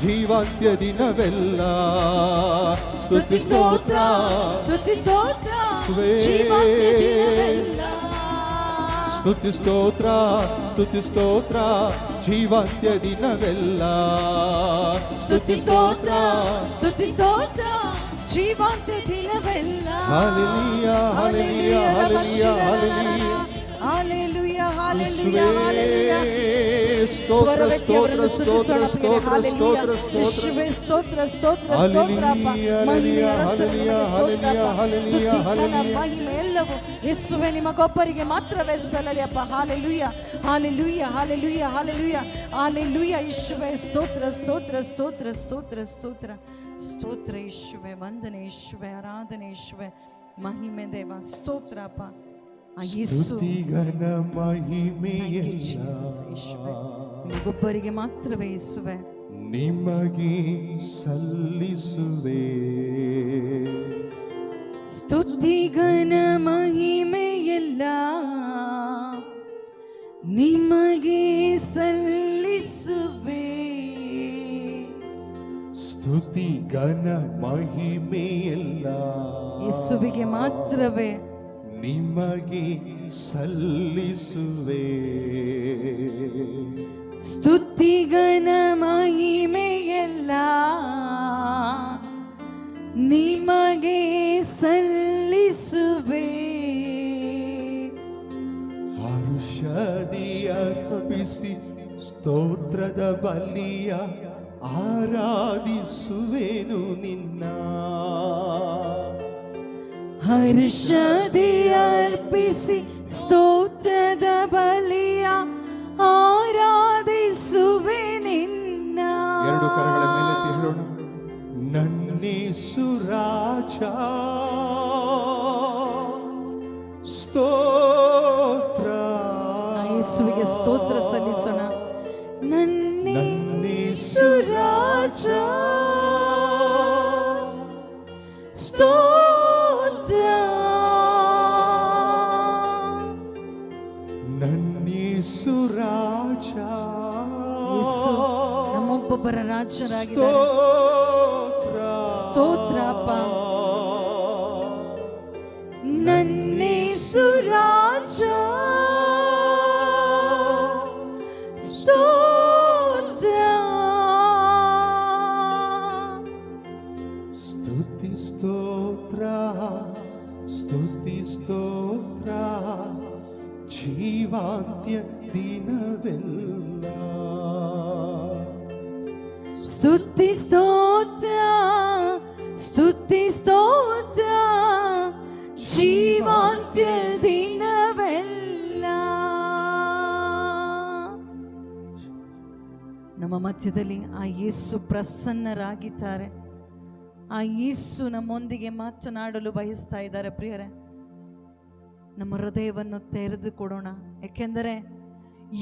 ಜೀವಾಂತ್ಯ ದಿನವೆಲ್ಲ ಸ್ತುತಿ ಸ್ತೋತ್ರ ಸ್ತುತಿ ಸ್ತೋತ್ರ ಜೀವಾಂತ್ಯ ದಿನವೆಲ್ಲ ಸ್ತುತಿ ಸ್ತೋತ್ರ ಸ್ತುತಿ ಸ್ತೋತ್ರ ಜೀವಾಂತ್ಯ ದಿನವೆಲ್ಲ ಸ್ತುತಿ ಸ್ತೋತ್ರ ಸ್ತುತಿ ಸ್ತೋತ್ರ ಜೀವಾಂತ್ಯ ದಿನವೆಲ್ಲ hallelujah hallelujah hallelujah hallelujah hallelujah hallelujah ಸ್ತೋತ್ರ ಸ್ತೋತ್ರ ಸ್ತೋತ್ರ ಸ್ತೋತ್ರ ಸ್ತೋತ್ರ ಯೇಸುವೇ ಸ್ತೋತ್ರ ಸ್ತೋತ್ರ ಸ್ತೋತ್ರ ಮಹಿಮೆ ಎಲ್ಲವೂ ಯೇಸುವೇ ನಿಮಗೊಬ್ಬರಿಗೆ ಮಾತ್ರವೇ ಸಲ್ಲಲಿ ಅಪ್ಪ hallelujah hallelujah hallelujah hallelujah hallelujah ಯೇಸುವೇ ಸ್ತೋತ್ರ ಸ್ತೋತ್ರ ಸ್ತೋತ್ರ ಸ್ತೋತ್ರ ಸ್ತೋತ್ರ ಸ್ತೋತ್ರ ಯೇಸುವೇ ವಂದನೆ ಯೇಸುವೇ ಆರಾಧನೆ ಯೇಸುವೇ ಮಹಿಮೆ ದೇವ ಸ್ತೋತ್ರ ಅಪ್ಪ ಸ್ತುತಿಗನ ಮಹಿಮೆಯೆಲ್ಲ ನಿಮಗೊಬ್ಬರಿಗೆ ಮಾತ್ರವೇ ಯೇಸುವೇ ನಿಮಗೆ ಸಲ್ಲಿಸುವೆ ಸ್ತುತಿಗನ ಮಹಿಮೆಯೆಲ್ಲ ನಿಮಗೆ ಸಲ್ಲಿಸುವೆ ಸ್ತುತಿಗನ ಮಹಿಮೆಯೆಲ್ಲ ಯೇಸುವಿಗೆ ಮಾತ್ರವೇ ನಿಮಗೆ ಸಲ್ಲಿಸುವೆ ಸ್ತುತಿಗನ ಮಹಿಮೆಯೆಲ್ಲ ನಿಮಗೆ ಸಲ್ಲಿಸುವೆ ಹರ್ಷದಿ ಅರ್ಪಿಸಿ ಸ್ತೋತ್ರದ ಬಲಿಯ ಆರಾಧಿಸುವೆನು ನಿನ್ನ ಹರ್ಷದಿ ಅರ್ಪಿಸಿ ಸ್ತೋತ್ರದ ಬಲಿಯ ಆರಾಧಿಸುವೆ ನಿನ್ನ. ಎರಡು ಕರಗಳ ಮೇಲೆತ್ತಿ ಹೇಳೋಣ. ನನ್ನೇಸು ರಾಜ ಸ್ತೋತ್ರ. ಯೇಸುವಿಗೆ ಸ್ತೋತ್ರ ಸಲ್ಲಿಸೋಣ. ನನ್ನೇಸು ರಾಜ ಸ್ತೋತ್ರ. ನನ್ನೇಸು ರಾಜ. ಯೇಸು ನಮ್ಮೊಬ್ಬೊಬ್ಬರ ರಾಜರಾಗಿದ್ದಾರೆ. ಸ್ತೋತ್ರ ಅಪ್ಪ. ನನ್ನೇಸು ರಾಜ ಸ್ತೋತ್ರ. ಸ್ತುತಿ ಸ್ತೋತ್ರ ಸ್ತುತಿ ಸ್ತೋತ್ರ ಜೀವಾಂತ್ಯ ದಿನವೆಲ್ಲ. ಸ್ತುತಿ ಸ್ತೋತ್ರ ಸ್ತುತಿ ಸ್ತೋತ್ರ ಜೀವಾಂತ್ಯ ದಿನವೆಲ್ಲ. ನಮ್ಮ ಮಧ್ಯದಲ್ಲಿ ಆ ಯೇಸು ಪ್ರಸನ್ನರಾಗಿದ್ದಾರೆ. ಆ ಯೇಸು ನಮ್ಮೊಂದಿಗೆ ಮಾತನಾಡಲು ಬಯಸ್ತಾ ಇದ್ದಾರೆ ಪ್ರಿಯರೇ. ನಮ್ಮ ಹೃದಯವನ್ನು ತೆರೆದು ಕೊಡೋಣ. ಯಾಕೆಂದರೆ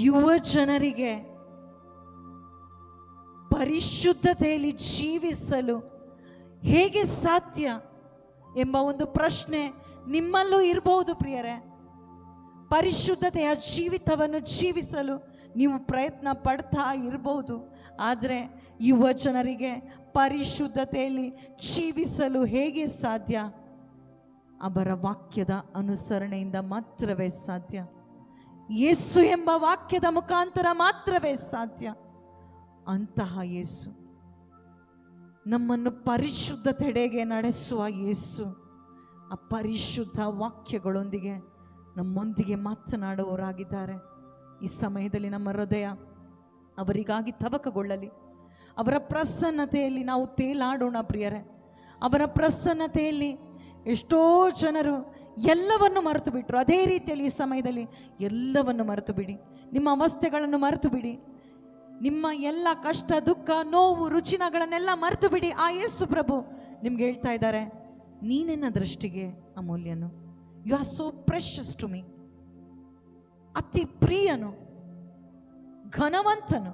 ಯುವ ಜನರಿಗೆ ಪರಿಶುದ್ಧತೆಯಲ್ಲಿ ಜೀವಿಸಲು ಹೇಗೆ ಸಾಧ್ಯ ಎಂಬ ಒಂದು ಪ್ರಶ್ನೆ ನಿಮ್ಮಲ್ಲೂ ಇರಬಹುದು ಪ್ರಿಯರೇ. ಪರಿಶುದ್ಧತೆಯ ಜೀವಿತವನ್ನು ಜೀವಿಸಲು ನೀವು ಪ್ರಯತ್ನ ಪಡ್ತಾ ಇರಬಹುದು. ಆದರೆ ಯುವ ಜನರಿಗೆ ಪರಿಶುದ್ಧತೆಯಲ್ಲಿ ಜೀವಿಸಲು ಹೇಗೆ ಸಾಧ್ಯ? ಅವರ ವಾಕ್ಯದ ಅನುಸರಣೆಯಿಂದ ಮಾತ್ರವೇ ಸಾಧ್ಯ. ಯೇಸು ಎಂಬ ವಾಕ್ಯದ ಮುಖಾಂತರ ಮಾತ್ರವೇ ಸಾಧ್ಯ. ಅಂತಹ ಯೇಸು, ನಮ್ಮನ್ನು ಪರಿಶುದ್ಧತೆಡೆಗೆ ನಡೆಸುವ ಯೇಸು, ಆ ಪರಿಶುದ್ಧ ವಾಕ್ಯಗಳೊಂದಿಗೆ ನಮ್ಮೊಂದಿಗೆ ಮಾತನಾಡುವವರಾಗಿದ್ದಾರೆ. ಈ ಸಮಯದಲ್ಲಿ ನಮ್ಮ ಹೃದಯ ಅವರಿಗಾಗಿ ತವಕಗೊಳ್ಳಲಿ. ಅವರ ಪ್ರಸನ್ನತೆಯಲ್ಲಿ ನಾವು ತೇಲಾಡೋಣ ಪ್ರಿಯರೇ. ಅವರ ಪ್ರಸನ್ನತೆಯಲ್ಲಿ ಎಷ್ಟೋ ಜನರು ಎಲ್ಲವನ್ನು ಮರೆತು ಬಿಟ್ಟರು. ಅದೇ ರೀತಿಯಲ್ಲಿ ಈ ಸಮಯದಲ್ಲಿ ಎಲ್ಲವನ್ನು ಮರೆತು ಬಿಡಿ. ನಿಮ್ಮ ಅವಸ್ಥೆಗಳನ್ನು ಮರೆತು ಬಿಡಿ. ನಿಮ್ಮ ಎಲ್ಲ ಕಷ್ಟ, ದುಃಖ, ನೋವು, ರುಚಿನಗಳನ್ನೆಲ್ಲ ಮರೆತು ಬಿಡಿ. ಆ ಯೇಸು ಪ್ರಭು ನಿಮ್ಗೆ ಹೇಳ್ತಾ ಇದ್ದಾರೆ, ನೀನೆನ್ನ ದೃಷ್ಟಿಗೆ ಅಮೂಲ್ಯನು. You are so precious to me. ಅತಿ ಪ್ರಿಯನು, ಘನವಂತನು.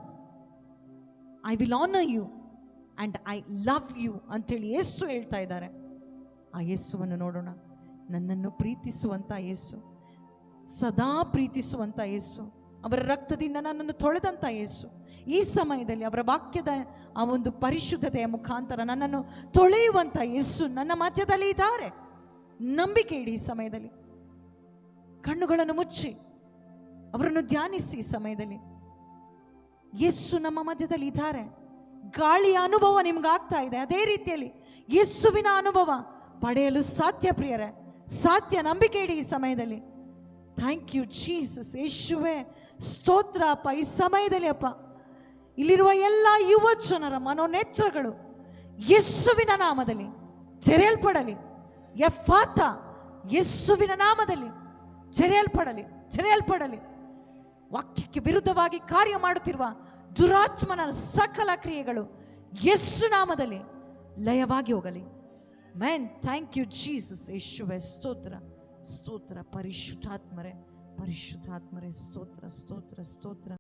I will honour you and I love you ಅಂತೇಳಿ ಯೇಸು ಹೇಳ್ತಾ ಇದ್ದಾರೆ. ಆ ಯೇಸುವನ್ನು ನೋಡೋಣ. ನನ್ನನ್ನು ಪ್ರೀತಿಸುವಂಥ ಯೇಸು, ಸದಾ ಪ್ರೀತಿಸುವಂಥ ಯೇಸು, ಅವರ ರಕ್ತದಿಂದ ನನ್ನನ್ನು ತೊಳೆದಂಥ ಯೇಸು ಈ ಸಮಯದಲ್ಲಿ ಅವರ ವಾಕ್ಯದ ಆ ಒಂದು ಪರಿಶುದ್ಧತೆಯ ಮುಖಾಂತರ ನನ್ನನ್ನು ತೊಳೆಯುವಂಥ ಯೇಸು ನನ್ನ ಮಧ್ಯದಲ್ಲಿ ಇದ್ದಾರೆ. ನಂಬಿಕೆ ಇಡಿ. ಈ ಸಮಯದಲ್ಲಿ ಕಣ್ಣುಗಳನ್ನು ಮುಚ್ಚಿ ಅವರನ್ನು ಧ್ಯಾನಿಸಿ. ಈ ಸಮಯದಲ್ಲಿ ಯೇಸು ನಮ್ಮ ಮಧ್ಯದಲ್ಲಿ ಇದ್ದಾರೆ. ಗಾಳಿಯ ಅನುಭವ ನಿಮ್ಗಾಗ್ತಾ ಇದೆ. ಅದೇ ರೀತಿಯಲ್ಲಿ ಯೇಸುವಿನ ಅನುಭವ ಪಡೆಯಲು ಸಾಧ್ಯ ಪ್ರಿಯರೇ, ಸಾಧ್ಯ. ನಂಬಿಕೆ ಇಡಿ ಈ ಸಮಯದಲ್ಲಿ. Thank you Jesus. ಯೇಸುವೇ ಸ್ತೋತ್ರ ಅಪ್ಪ. ಈ ಸಮಯದಲ್ಲಿ ಅಪ್ಪ ಇಲ್ಲಿರುವ ಎಲ್ಲ ಯುವ ಜನರ ಮನೋನೇತ್ರಗಳು ಯೇಸುವಿನ ನಾಮದಲ್ಲಿ ತೆರೆಯಲ್ಪಡಲಿ. ಎಫಾತ, ಯೇಸುವಿನ ನಾಮದಲ್ಲಿ ತೆರೆಯಲ್ಪಡಲಿ, ತೆರೆಯಲ್ಪಡಲಿ. ವಾಕ್ಯಕ್ಕೆ ವಿರುದ್ಧವಾಗಿ ಕಾರ್ಯ ಮಾಡುತ್ತಿರುವ ದುರಾತ್ಮನ ಸಕಲ ಕ್ರಿಯೆಗಳು ಯೇಸು ನಾಮದಲ್ಲಿ ಲಯವಾಗಿ ಹೋಗಲಿ. Man, thank you Jesus. ಯೇಸುವೇ ಸ್ತೋತ್ರ, ಸ್ತೋತ್ರ. ಪರಿಶುದ್ಧಾತ್ಮರೇ, ಪರಿಶುದ್ಧಾತ್ಮರೇ ಸ್ತೋತ್ರ, ಸ್ತೋತ್ರ, ಸ್ತೋತ್ರ.